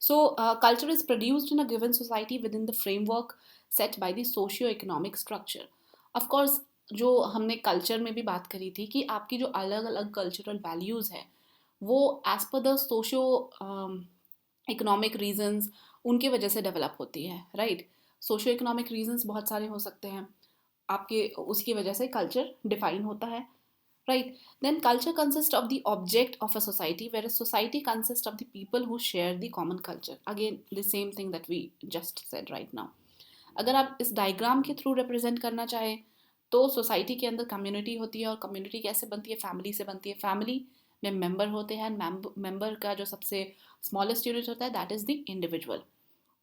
Speaker 1: So culture is produced in a given society with in the framework set by the socio economic structure. Of course जो हमने कल्चर में भी बात करी थी कि आपकी जो अलग अलग कल्चरल वैल्यूज़ है वो as per the socio economic reasons उनकी वजह से डेवलप होती है, राइट. सोशियो इकोनॉमिक रीजंस बहुत सारे हो सकते हैं, आपके उसकी वजह से कल्चर डिफाइन होता है, right. Then culture consist of the object of a society, where a society consist of the people who share the common culture. Again the same thing that we just said right now. अगर आप इस diagram के through represent करना चाहें तो society के अंदर community होती है, और कम्युनिटी कैसे बनती है, फैमिली से बनती है. फैमिली में मेंबर होते हैं, मेंबर का जो सबसे स्मॉलेस्ट यूनिट होता है दैट इज़ द इंडिविजुअल.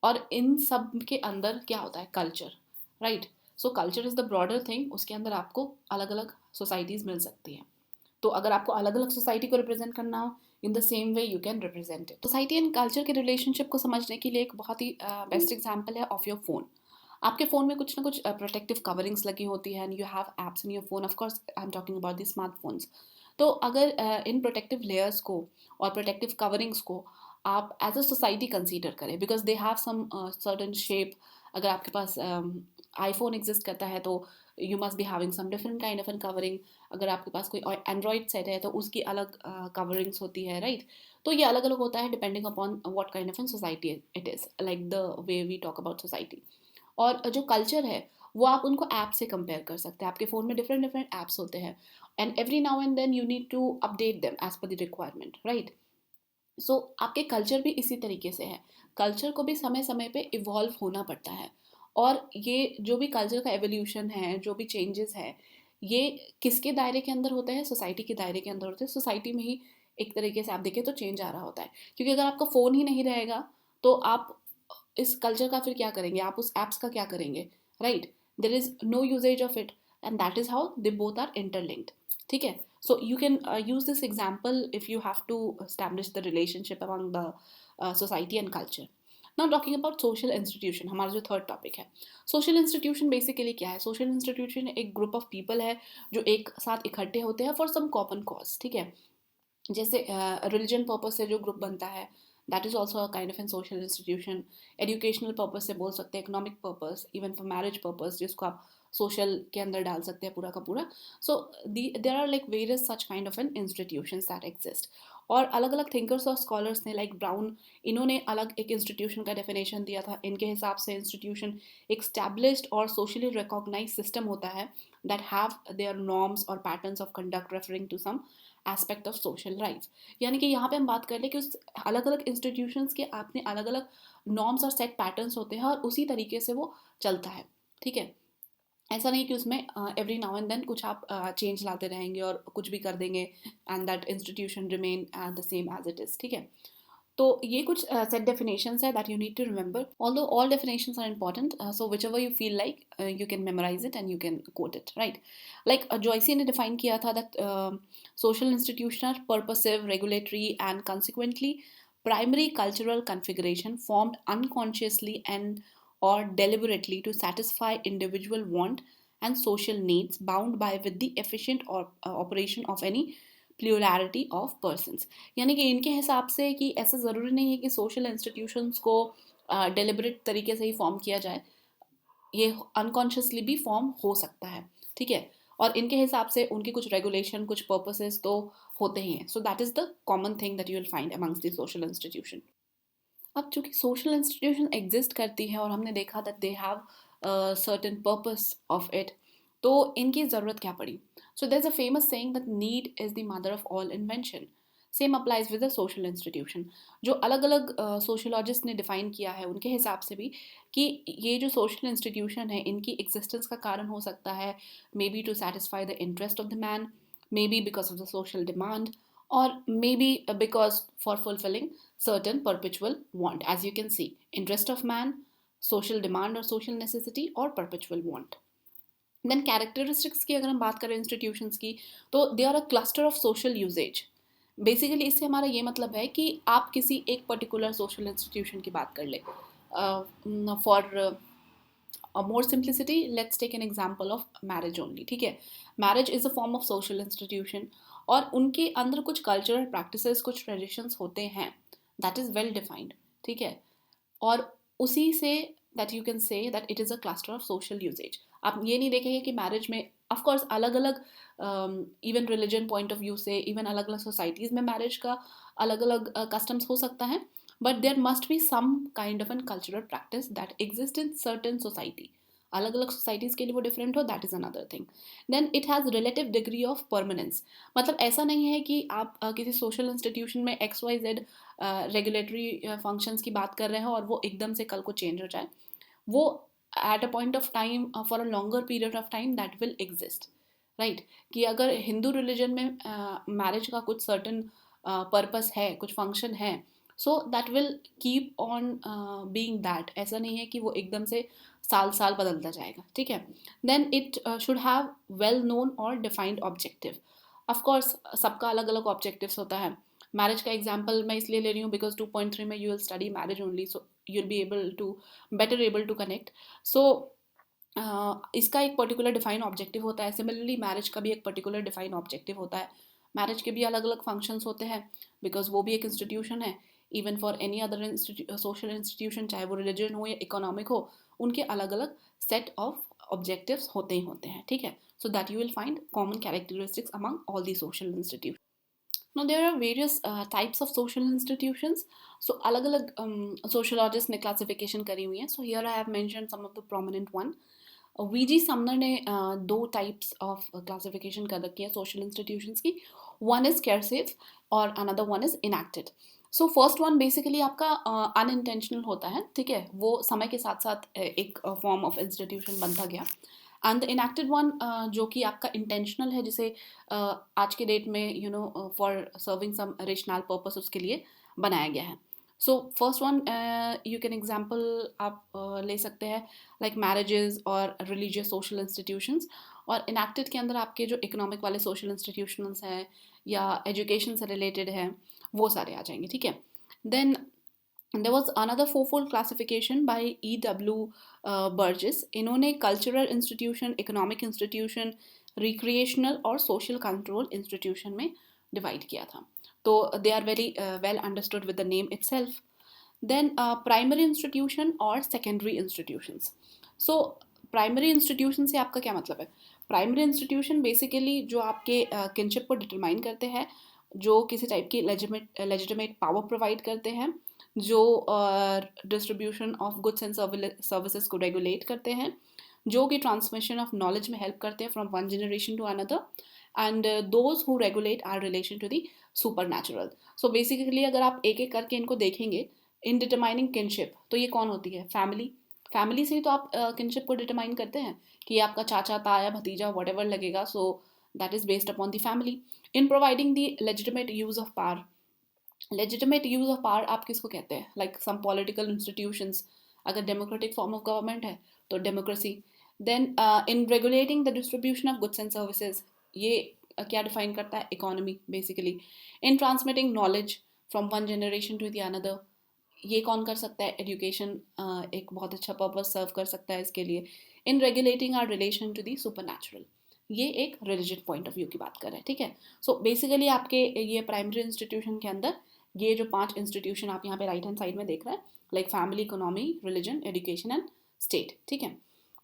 Speaker 1: और इन सब के अंदर क्या होता है, culture, right. So culture is the broader thing, उसके अंदर आपको अलग अलग सोसाइटीज़ मिल सकती हैं. तो अगर आपको अलग अलग सोसाइटी को रिप्रेजेंट करना हो, in the same way you can represent it. Society and culture के रिलेशनशिप को समझने के लिए एक बहुत ही बेस्ट एग्जाम्पल है ऑफ योर फोन. आपके फ़ोन में कुछ ना कुछ प्रोटेक्टिव कवरिंग्स लगी होती है, and you have apps in your phone. Of course I am talking about the smartphones. तो अगर इन प्रोटेक्टिव लेयर्स को और प्रोटेक्टिव कवरिंग्स को आप एज अ सोसाइटी कंसीडर करें, because they have some certain shape. अगर आपके पास आईफोन एग्जिस्ट करता है तो you must be having some different kind of an covering. अगर आपके पास कोई एंड्रॉयड सेट है तो उसकी अलग कवरिंग्स होती है, राइट? तो ये अलग अलग होता है depending upon what kind of an society it is, like the way we talk about society. और जो कल्चर है वो आप उनको ऐप से कंपेयर कर सकते हैं. आपके फ़ोन में डिफरेंट डिफरेंट ऐप्स होते हैं, and every now and then you need to update them as per the requirement, right? So आपके कल्चर भी इसी तरीके से है. कल्चर को भी समय समय पे इवॉल्व होना पड़ता है. और ये जो भी कल्चर का एवोल्यूशन है, जो भी चेंजेस है, ये किसके दायरे के अंदर होते हैं? सोसाइटी के दायरे के अंदर होते हैं. सोसाइटी में ही एक तरीके से आप देखें तो चेंज आ रहा होता है, क्योंकि अगर आपका फ़ोन ही नहीं रहेगा तो आप इस कल्चर का फिर क्या करेंगे? आप उस एप्स का क्या करेंगे, right? There is no usage of it, and that is how they both are interlinked. ठीक है? So you can use this example if you have to establish the relationship among the society and culture. Now talking about social institution, हमारा जो third topic है. Social institution basically क्या है? Social institution एक group of people है जो एक साथ इकट्ठे होते हैं फॉर सम कॉमन कॉज. ठीक है? जैसे रिलीजन पर्पज से जो ग्रुप बनता है, that is also a kind of an social institution. Educational purpose से बोल सकते हैं, economic purpose, even for marriage purpose, जिसको आप सोशल के अंदर डाल सकते हैं पूरा का पूरा. So there are like various such kind of an institutions that exist. और अलग अलग थिंकर्स और स्कॉलर्स ने, लाइक ब्राउन, इन्होंने अलग एक इंस्टीट्यूशन का डेफिनेशन दिया था. इनके हिसाब से इंस्टीट्यूशन एक स्टैब्लिश्ड और सोशली रिकॉग्नाइज सिस्टम होता है दैट हैव देयर नॉर्म्स और patterns of conduct referring to some aspect of social rights. यानी कि यहाँ पे हम बात कर लें कि उस अलग अलग इंस्टीट्यूशंस के अपने अलग अलग नॉर्म्स और सेट पैटर्न्स होते हैं और उसी तरीके से वो चलता है. ठीक है? ऐसा नहीं कि उसमें एवरी नाउ एंड देन कुछ आप चेंज लाते रहेंगे और कुछ भी कर देंगे and that institution remain the same as it is. ठीक है? तो ये कुछ सेट डेफिनेशंस है that you need to remember. Although all definitions are important, so whichever you feel like you can memorise it and you can quote it, right? Like Joyce ने define किया था that social institution are purposive, regulatory and consequently primary cultural configuration formed unconsciously and or deliberately to satisfy individual want and social needs bound by with the efficient or operation of any plurality of persons. यानी कि इनके हिसाब से कि ऐसा ज़रूरी नहीं है कि सोशल इंस्टीट्यूशंस को डेलिबरेट तरीके से ही फॉर्म किया जाए, ये अनकॉन्शियसली भी फॉर्म हो सकता है. ठीक है? और इनके हिसाब से उनके कुछ रेगुलेशन, कुछ पर्पसेस तो होते ही हैं. So that is the common thing that you will find amongst the social institution. अब चूंकि सोशल इंस्टीट्यूशन एग्जिस्ट करती है और हमने देखा that they have certain purpose of it, तो इनकी ज़रूरत क्या पड़ी? So there is a famous saying that need is the mother of all invention. Same applies with the social institution. जो अलग अलग सोशोलॉजिस्ट ने डिफाइन किया है उनके हिसाब से भी कि ये जो सोशल इंस्टीट्यूशन है इनकी एग्जिस्टेंस का कारण हो सकता है maybe to satisfy the interest of the man, maybe because of the social demand, or maybe because for fulfilling certain perpetual want. As you can see, interest of man, social demand or social necessity, or perpetual want. Then characteristics की अगर हम बात करें institutions की, तो they are a cluster of social usage. Basically इससे हमारा ये मतलब है कि आप किसी एक पर्टिकुलर सोशल इंस्टीट्यूशन की बात कर ले. For more simplicity, let's take an example of marriage only. ठीक है? Marriage is a form of social institution और उनके अंदर कुछ कल्चरल प्रैक्टिसेस, कुछ ट्रेडिशंस होते हैं दैट इज़ वेल डिफाइंड. ठीक है? और उसी से that you can say that it is a cluster of social usages. आप ये नहीं देखेंगे कि मैरिज में ऑफकोर्स अलग अलग even religion point of view से, इवन अलग अलग सोसाइटीज़ में मैरिज का अलग अलग कस्टम्स हो सकता है, but there must be some kind of a cultural practice that exists in certain society. अलग अलग सोसाइटीज़ के लिए वो डिफरेंट हो, that is another thing. Then it has relative degree of permanence. मतलब ऐसा नहीं है कि आप किसी सोशल इंस्टीट्यूशन में XYZ रेगुलेटरी फंक्शंस की बात कर रहे हैं और वो एकदम से कल को चेंज हो जाए. वो at a point of time, for a longer period of time, that will exist, right? कि अगर हिंदू रिलीजन में मैरिज का कुछ सर्टन पर्पस है, कुछ फंक्शन है, so that will keep on being that. ऐसा नहीं है कि वो एकदम से साल साल बदलता जाएगा. ठीक है? Then it should have well known और डिफाइंड ऑब्जेक्टिव. ऑफकोर्स सबका अलग अलग ऑब्जेक्टिव्स होता है. मैरिज का एग्जाम्पल मैं इसलिए ले रही हूँ बिकॉज 2.3 में you will study marriage only, so you will be able to better able to connect. So इसका एक पर्टिकुलर डिफाइन ऑब्जेक्टिव होता है. सिमिलरली मैरिज का भी एक पर्टिकुलर डिफाइन ऑब्जेक्टिव होता है. मैरिज के भी अलग अलग फंक्शंस होते हैं बिकॉज वो भी एक इंस्टीट्यूशन है. Even for any other social institution, चाहे वो रिलीजन हो या इकोनॉमिक हो, उनके अलग अलग सेट ऑफ ऑब्जेक्टिव्स होते ही होते हैं, ठीक है. So that you will find common characteristics among all the social institution. Now there are various types of social institutions. So अलग-अलग sociologists ने classification करी हुई है. So here I have mentioned some of the prominent one. वीजी Sumner ने दो types of classification कर रखी है सोशल इंस्टीट्यूशंस की. वन इज केयर सेफ और another one is enacted. So first one basically आपका अनइंटेंशनल होता है, ठीक है, वो समय के साथ साथ एक फॉर्म ऑफ इंस्टीट्यूशन बनता गया. एंड द इनएक्टेड वन जो कि आपका इंटेंशनल है, जिसे आज के डेट में you know for serving some rational purpose उसके लिए बनाया गया है. So first one you can example आप ले सकते हैं लाइक मैरिजेस और रिलीजियस सोशल इंस्टीट्यूशंस. और इनएक्टेड के अंदर आपके जो इकोनॉमिक वाले सोशल इंस्टीट्यूशंस हैं या एजुकेशन से रिलेटेड हैं, वो सारे आ जाएंगे, ठीक है. Then there was another fourfold classification by E.W. Burgess. इन्होंने cultural institution, economic institution, recreational और सोशल कंट्रोल इंस्टीट्यूशन में डिवाइड किया था. तो they are very well understood with the name itself. Then primary institution और secondary institutions. So primary institution से आपका क्या मतलब है? प्राइमरी इंस्टीट्यूशन बेसिकली जो आपके किनशिप को डिटरमाइन करते हैं, जो किसी टाइप की लेजिटिमेट पावर प्रोवाइड करते हैं, जो distribution of goods and services को रेगुलेट करते हैं, जो कि ट्रांसमिशन ऑफ नॉलेज में हेल्प करते हैं from one generation to another, and those who regulate our relation to the supernatural. So basically अगर आप एक एक करके इनको देखेंगे इन डिटरमाइनिंग किनशिप, तो ये कौन होती है? फैमिली. फैमिली से ही तो आप किनशिप को डिटरमाइन करते हैं कि ये आपका चाचा, ताया, भतीजा, वट एवर लगेगा. So that is based upon the family. In providing the legitimate use of power. Legitimate use of power आप किसको कहते हैं? Like some political institutions. अगर डेमोक्रेटिक फॉर्म ऑफ गवर्नमेंट है तो democracy. Then in regulating the distribution of goods and services, ये क्या डिफाइन करता है? Economy basically. In transmitting knowledge from one generation to the another, ये कौन कर सकता है? एजुकेशन एक बहुत अच्छा पर्पस सर्व कर सकता है इसके लिए. In regulating our relation to the supernatural, ये एक रिलीजियस पॉइंट ऑफ व्यू की बात कर रहे हैं, ठीक है. सो बेसिकली आपके ये प्राइमरी इंस्टीट्यूशन के अंदर ये जो 5 इंस्टीट्यूशन आप यहाँ पे राइट हैंड साइड में देख रहे हैं, like family, economy, religion, education and state, ठीक है.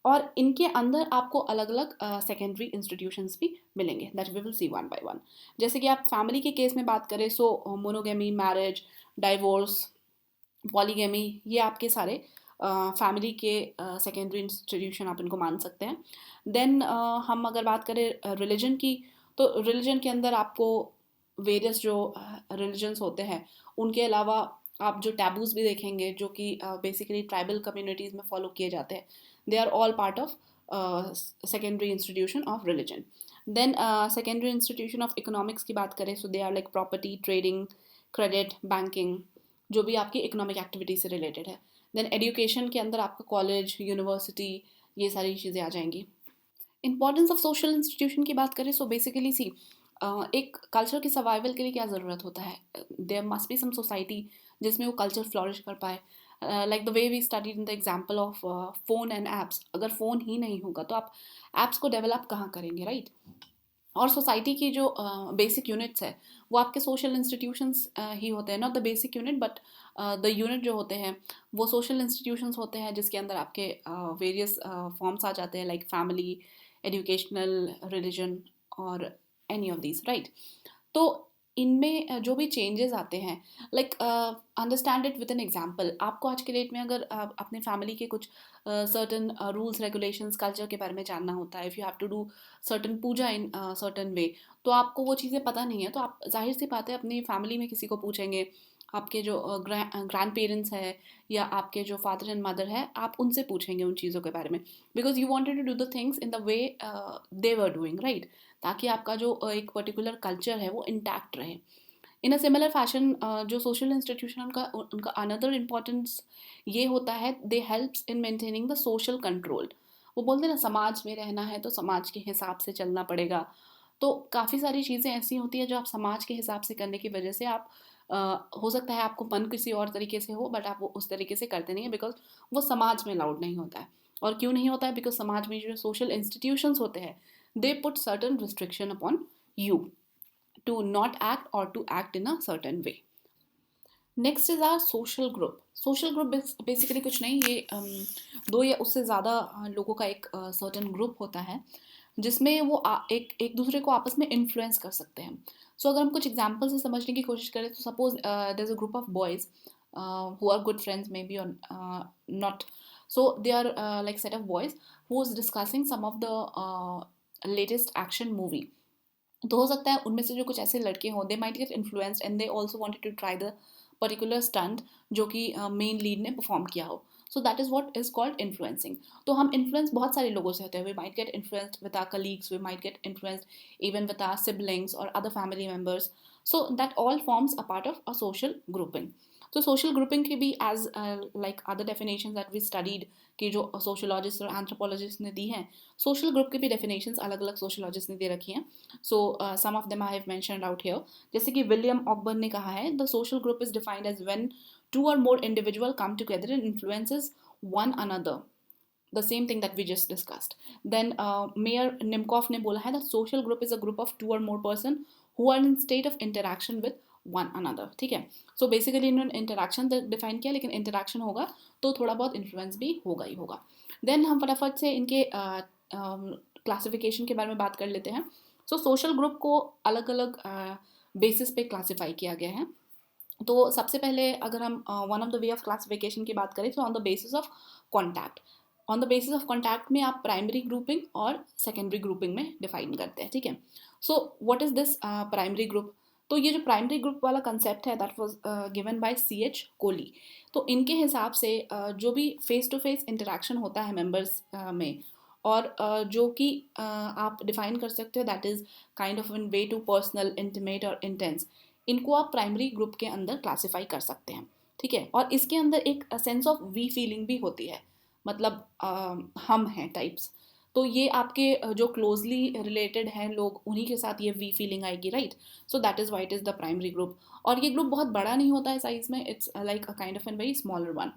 Speaker 1: और इनके अंदर आपको अलग अलग सेकेंडरी इंस्टीट्यूशंस भी मिलेंगे, that we will see one by one. जैसे कि आप फैमिली के केस में बात करें, so monogamy, marriage, divorce, polygamy, ये आपके सारे फैमिली के सेकेंडरी इंस्टीट्यूशन आप इनको मान सकते हैं. देन हम अगर बात करें रिलीजन की, तो रिलीजन के अंदर आपको वेरियस जो रिलीजन्स होते हैं उनके अलावा आप जो टैबूज भी देखेंगे, जो कि बेसिकली ट्राइबल कम्युनिटीज़ में फॉलो किए जाते हैं, they are all part of secondary institution of religion. Then secondary institution of economics की बात करें, so they are like property, trading, credit, banking, जो भी आपकी इकोनॉमिक एक्टिविटी से रिलेटेड है. देन एजुकेशन के अंदर आपका कॉलेज, यूनिवर्सिटी, ये सारी चीज़ें आ जाएंगी. इंपॉर्टेंस ऑफ सोशल इंस्टीट्यूशन की बात करें, सो बेसिकली सी एक कल्चर के सर्वाइवल के लिए क्या ज़रूरत होता है? There must be some society जिसमें वो कल्चर फ्लॉरिश कर पाए. Like the way we studied in the example of phone and apps. अगर फ़ोन ही नहीं होगा तो आप ऐप्स को डेवलप कहाँ करेंगे, राइट? और सोसाइटी की जो बेसिक यूनिट्स है वो आपके सोशल इंस्टीट्यूशंस ही होते हैं. Not the basic unit but the unit जो होते हैं वो सोशल इंस्टीट्यूशंस होते हैं, जिसके अंदर आपके वेरियस फॉर्म्स आ जाते हैं, लाइक फैमिली, एजुकेशनल, रिलीजन और एनी ऑफ दीज, राइट? तो इनमें जो भी चेंजेस आते हैं, like understand it with an example. आपको आज के डेट में अगर अपने फैमिली के कुछ सर्टन रूल्स, रेगुलेशंस, कल्चर के बारे में जानना होता है, if you have to do certain puja in certain way, तो आपको वो चीज़ें पता नहीं है, तो आप जाहिर सी बात है अपनी फैमिली में किसी को पूछेंगे. आपके जो ग्रैंड पेरेंट्स है या आपके जो फादर एंड मदर है, आप उनसे पूछेंगे उन चीज़ों के बारे में, because you wanted to do the things in the way they were doing, right? ताकि आपका जो एक पर्टिकुलर कल्चर है वो इंटैक्ट रहे. इन अ सिमिलर फैशन जो सोशल इंस्टीट्यूशन उनका अनदर इम्पॉर्टेंस ये होता है, दे helps in maintaining the social control. वो बोलते हैं ना, समाज में रहना है तो समाज के हिसाब से चलना पड़ेगा. तो काफ़ी सारी चीज़ें ऐसी होती है जो आप समाज के हिसाब से करने की वजह से आप हो सकता है आपको मन किसी और तरीके से हो, बट आप वो उस तरीके से करते नहीं है, बिकॉज वो समाज में अलाउड नहीं होता है. और क्यों नहीं होता है? बिकॉज समाज में जो सोशल इंस्टीट्यूशंस होते हैं, they put certain restriction upon you to not act or to act in a certain way. Next is our social group. Social group basically कुछ नहीं, ये दो या उससे ज़्यादा लोगों का एक सर्टेन ग्रुप होता है जिसमें वो एक एक दूसरे को आपस में इन्फ्लुएंस कर सकते हैं. सो अगर हम कुछ एग्जांपल से समझने की कोशिश करें तो suppose there is a group of boys who are good friends maybe or not. So they are like set of boys who is discussing some of the latest action movie. तो हो सकता है उनमें से जो कुछ ऐसे लड़के हों, they might get influenced and they also wanted to try the particular stunt जो कि मेन लीड ने परफॉर्म किया हो. So that is what is called influencing. तो हम इन्फ्लुएंस बहुत सारे लोगों से होते हैं. We might get influenced with our colleagues, we might get influenced even with our siblings और other family members. So that all forms a part of a social grouping. तो सोशल ग्रुपिंग की भी as like other definition that we studied कि जो sociologist और anthropologist ने दी हैं, social group की भी डेफिनेशंस अलग अलग सोशोलॉजिस्ट ने दे रखी हैं. So some of them I have mentioned out here. जैसे कि विलियम ऑकबर्न ने कहा है, the social group is defined as when two और more individual come together and influences one another, the same thing that we just discussed. Then Mayor Nimkoff ने बोला है that social group is a group of two or more person who are in state of interaction with one another. ठीक है. So basically इन्होंने interaction define किया, लेकिन interaction होगा तो थोड़ा बहुत influence भी होगा ही होगा. Then हम फटाफट से इनके क्लासिफिकेशन के बारे में बात कर लेते हैं. सो सोशल ग्रुप को अलग अलग बेसिस पे क्लासीफाई किया गया है. तो सबसे पहले अगर हम one of the way of classification की बात करें तो on the basis of contact. On the basis of contact में आप प्राइमरी ग्रुपिंग और सेकेंडरी ग्रुपिंग में डिफाइन करते हैं. ठीक है. So what is this primary group? तो ये जो प्राइमरी ग्रुप वाला कंसेप्ट है that was given by C.H. Cooley. तो इनके हिसाब से जो भी फेस टू फेस इंटरेक्शन होता है मेंबर्स में, और जो कि आप डिफाइन कर सकते हो that is kind of in way too personal, intimate और इंटेंस, इनको आप प्राइमरी ग्रुप के अंदर क्लासिफाई कर सकते हैं. ठीक है. और इसके अंदर एक सेंस ऑफ वी फीलिंग भी होती है, मतलब हम हैं टाइप्स. तो ये आपके जो क्लोजली रिलेटेड हैं लोग, उन्हीं के साथ ये वी फीलिंग आएगी, right. So that is white is the primary group. और ये ग्रुप बहुत बड़ा नहीं होता है साइज में, it's like a kind of an very smaller one.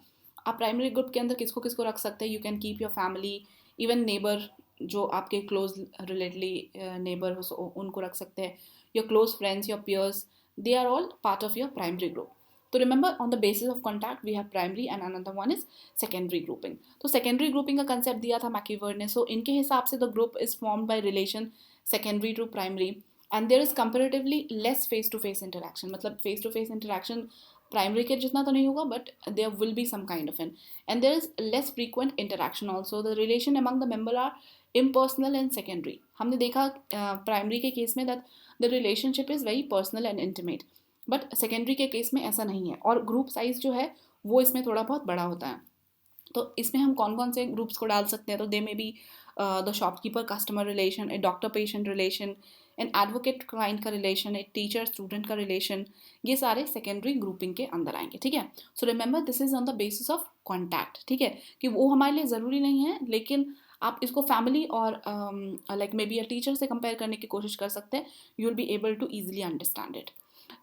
Speaker 1: आप प्राइमरी ग्रुप के अंदर किसको किसको रख सकते हैं? You can keep your family, even neighbour जो आपके क्लोज रिलेटली नेबर हो उनको रख सकते हैं, your close friends, your piers, they are all part of your primary group. So remember, on the basis of contact we have primary and another one is secondary grouping. तो secondary grouping का concept दिया था मैकीवर्ड ने. So इनके हिसाब से the group is formed by relation secondary to primary and there is comparatively less face to face interaction. मतलब face to face interaction primary के जितना तो नहीं होगा, but there will be some kind of an, and there is less frequent interaction also. The relation among the member are impersonal and secondary. हमने देखा primary के case में that the relationship is very personal and intimate, but secondary के case में ऐसा नहीं है. और ग्रुप साइज जो है वो इसमें थोड़ा बहुत बड़ा होता है. तो इसमें हम कौन कौन से ग्रुप्स को डाल सकते हैं? तो they may be the shopkeeper customer relation, a doctor patient relation, an advocate client का रिलेशन, एक टीचर स्टूडेंट का रिलेशन, ये सारे सेकेंडरी ग्रुपिंग के अंदर आएंगे. ठीक है. So remember this is on the basis of contact. ठीक है, कि वो हमारे लिए ज़रूरी नहीं है, लेकिन आप इसको फैमिली और like may be a teacher से कंपेयर करने की कोशिश कर सकते हैं. You will be able to easily understand it.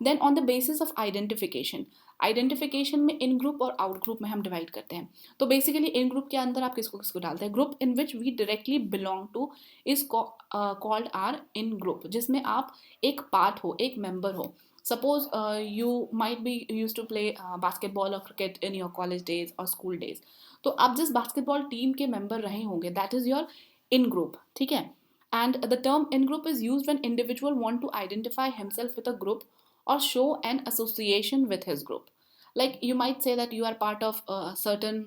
Speaker 1: Then on the basis of identification, identification में इन ग्रुप और आउट ग्रुप में हम डिवाइड करते हैं. तो बेसिकली इन ग्रुप के अंदर आप किसको किसको डालते हैं? Group in which we directly belong to is called our in group, जिसमें आप एक पार्ट हो, एक मेंबर हो. Suppose you might be use to play basketball और cricket in your college days और स्कूल डेज. तो आप जिस बास्केटबॉल टीम के मेंबर रहे होंगे that is your in group. ठीक है. And the term in group is used when individual want to identify himself with a group or show an association with his group. Like you might say that you are part of a certain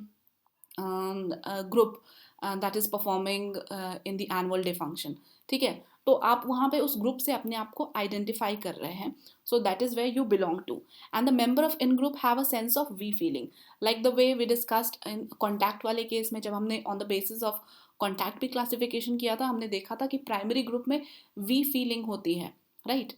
Speaker 1: group that is performing in the annual day function. ठीक है. तो आप वहाँ पे उस group से अपने आप को आइडेंटिफाई कर रहे हैं. So that is where you belong to. And the member of in group have a sense of we feeling, like the way we discussed in contact वाले केस में. जब हमने on the basis of contact भी classification किया था, हमने देखा था कि प्राइमरी ग्रुप में वी फीलिंग होती है, right.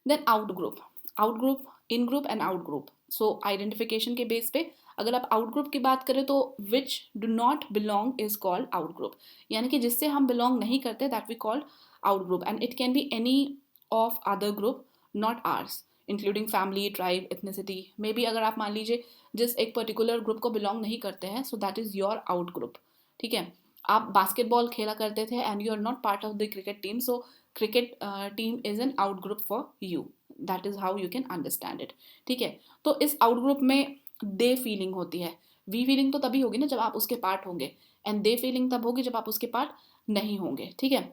Speaker 1: Then out group, out group, in group and out group. So identification के बेस पे अगर आप आउट ग्रुप की बात करें तो which do not belong is called out group, यानी कि जिससे हम बिलोंग नहीं करते that we called out group. And it can be any of other group not ours, including family, tribe, ethnicity. May be अगर आप मान लीजिए जिस एक पर्टिकुलर ग्रुप को बिलोंग नहीं करते हैं, so that is your out group. ठीक है. आप बास्केटबॉल खेला करते थे and you are not part of the cricket team, so cricket team is an out group for you. That is how you can understand it. ठीक है, तो इस आउट ग्रुप में दे फीलिंग होती है. वी फीलिंग तो तभी होगी ना जब आप उसके पार्ट होंगे, एंड दे फीलिंग तब होगी जब आप उसके पार्ट नहीं होंगे. ठीक है,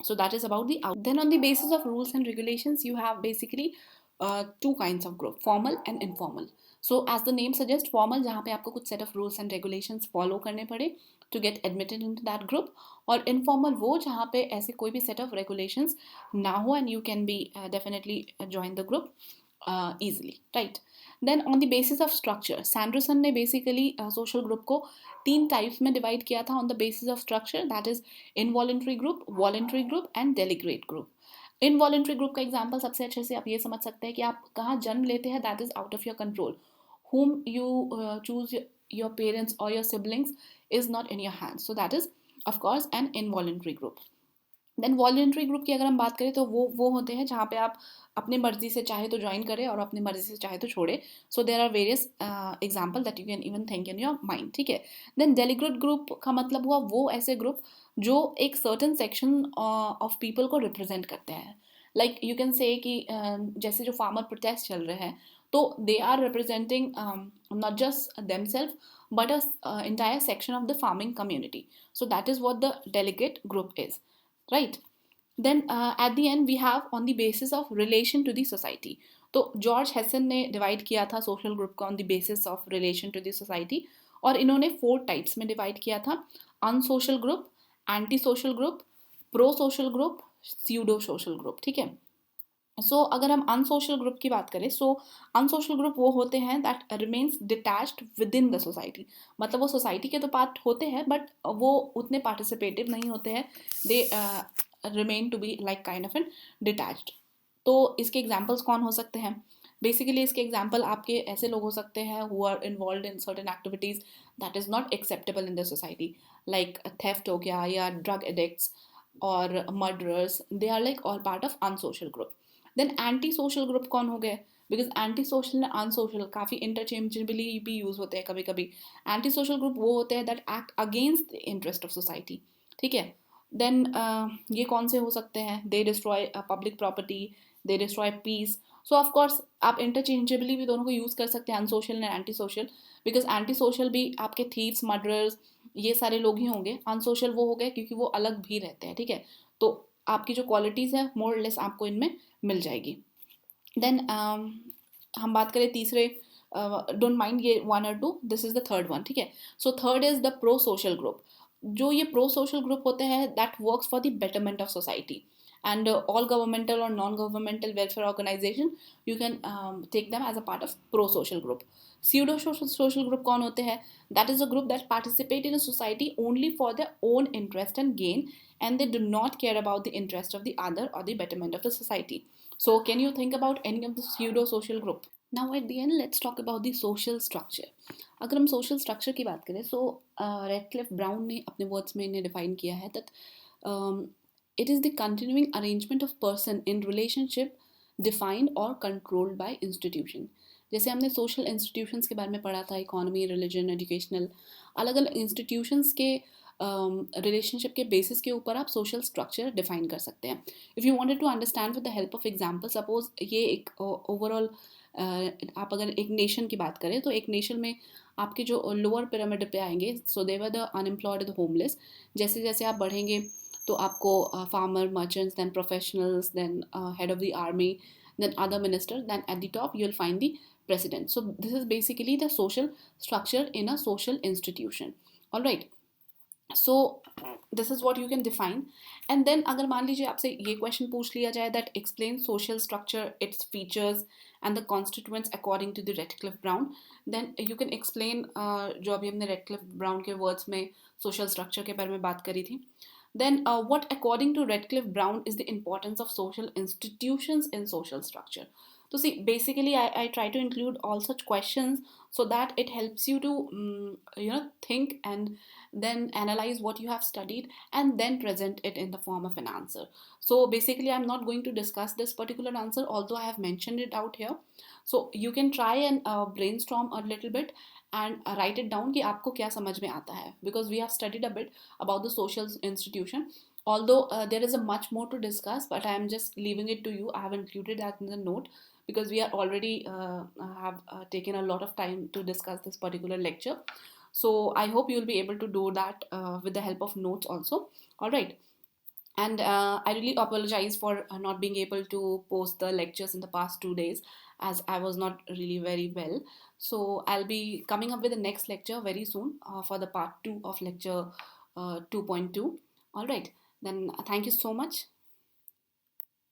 Speaker 1: so that is about the out. Then on the basis of rules and regulations, you have basically two kinds of group, formal and informal. So as the name suggests, formal जहाँ पे आपको कुछ set of rules and regulations follow करने पड़े to get admitted into that group, और informal वो जहाँ पे ऐसे कोई भी set of regulations ना हो and you can be definitely join the group easily, right? Then on the basis of structure, Sanderson ने basically social group को तीन types में divide किया था on the basis of structure, that is involuntary group, voluntary group and delegate group. Involuntary group का example सबसे अच्छे से आप ये समझ सकते हैं कि आप कहाँ जन्म लेते हैं, that is out of your control. whom you choose your parents or your siblings is not in your hands, so that is of course an involuntary group. Then voluntary group की अगर हम बात करें तो वो होते हैं जहाँ पे आप अपनी मर्जी से चाहे तो ज्वाइन करें और अपनी मर्जी से चाहे तो छोड़े. So there are various example that you can even think in your mind. ठीक है, देन डेलीगेट ग्रुप का मतलब हुआ वो ऐसे ग्रुप जो एक सर्टन सेक्शन ऑफ पीपल को रिप्रेजेंट करते हैं. लाइक यू कैन से कि जैसे जो फार्मर प्रोटेस्ट चल रहे हैं, तो they are representing not just them self but a entire section of the farming community. So that is what the delegate group is, right? Then at the end we have on the basis of relation to the society. तो George Hasen ने divide किया था social group को on the basis of relation to the society, और इन्होंने 4 types में divide किया था: unsocial group, anti social group, pro social group, pseudo social group. ठीक है, सो अगर हम अनसोशल ग्रुप की बात करें, सो अनसोशल ग्रुप वो होते हैं that remains detached with in the society. मतलब वो सोसाइटी के तो पार्ट होते हैं बट वो उतने पार्टिसिपेटिव नहीं होते हैं, they remain to be like kind of an detached. तो इसके एग्जाम्पल्स कौन हो सकते हैं? बेसिकली इसके एग्जाम्पल आपके ऐसे लोग हो सकते हैं who are involve in certain activities that is not acceptable in the society, like theft हो गया या ड्रग एडिक्ट्स और murderers. They are like all part of unsocial group. Then anti social group कौन हो गए? Because anti social and unsocial काफ़ी interchangeably भी use होते हैं कभी कभी. एंटी सोशल ग्रुप वो होते हैं that act against the interest of society. ठीक है, देन ये कौन से हो सकते हैं? They destroy public property, they destroy peace. So of course आप इंटरचेंजेबली भी दोनों को यूज़ कर सकते हैं, unsocial and anti social, because anti social भी आपके थीव्स, मर्डरर्स, ये सारे लोग ही होंगे. अनसोशल वो हो गए क्योंकि वो अलग भी रहते हैं. ठीक है, तो आपकी जो क्वालिटीज़ है मोर लेस आपको इनमें मिल जाएगी. देन हम बात करें तीसरे, डोंट माइंड ये 1 और 2, this is the third one. ठीक है, so third is the pro social group. जो ये प्रो सोशल ग्रुप होते हैं that works for the betterment of society and all governmental or non-governmental welfare organization, you can take them as a part of pro-social group. Pseudo-social group कौन होते हैं? That is a group that participate in a society only for their own interest and gain, and they do not care about the interest of the other or the betterment of the society. So can you think about any of the pseudo-social group? Now at the end let's talk about the social structure. अगर हम social structure की बात करें, so Radcliffe Brown ने अपने words में इन्हें define किया है that it is the continuing arrangement of person in relationship defined or controlled by institution. जैसे हमने सोशल इंस्टीट्यूशंस के बारे में पढ़ा था, इकोनॉमी, रिलीजन, एजुकेशनल, अलग अलग इंस्टीट्यूशंस के रिलेशनशिप के बेसिस के ऊपर आप सोशल स्ट्रक्चर डिफाइन कर सकते हैं. If you wanted to understand with the help of example, suppose ये एक ओवरऑल आप अगर एक नेशन की बात करें तो एक नेशन में आपके जो लोअर पिरामिड पे आएंगे, so they were the unemployed, the homeless. जैसे जैसे आप बढ़ेंगे तो आपको farmer, merchants, then professionals, then head of the army, then other minister, then at the top you'll find the president. So this is basically the social structure in a social institution. All right, so this is what you can define. And then अगर मान लीजिए आपसे ये question पूछ लिया जाए that explain social structure, its features and the constituents according to the Radcliffe Brown, then you can explain जो अभी हमने Radcliffe Brown के words में social structure के बारे में बात करी थी. Then what according to Radcliffe Brown is the importance of social institutions in social structure? So see, basically I try to include all such questions so that it helps you to think and then analyze what you have studied and then present it in the form of an answer. So basically I'm not going to discuss this particular answer, although I have mentioned it out here. So you can try and brainstorm a little bit and write it down कि आपको क्या समझ में आता है, because we have studied a bit about the social institution. although there is a much more to discuss, but I am just leaving it to you. I have included that in the note because we are already have taken a lot of time to discuss this particular lecture. So I hope you'll be able to do that with the help of notes also. All right. And I really apologize for not being able to post the lectures in the past 2 days, as I was not really very well. So I'll be coming up with the next lecture very soon for the part 2 of lecture 2.2. All right, then thank you so much.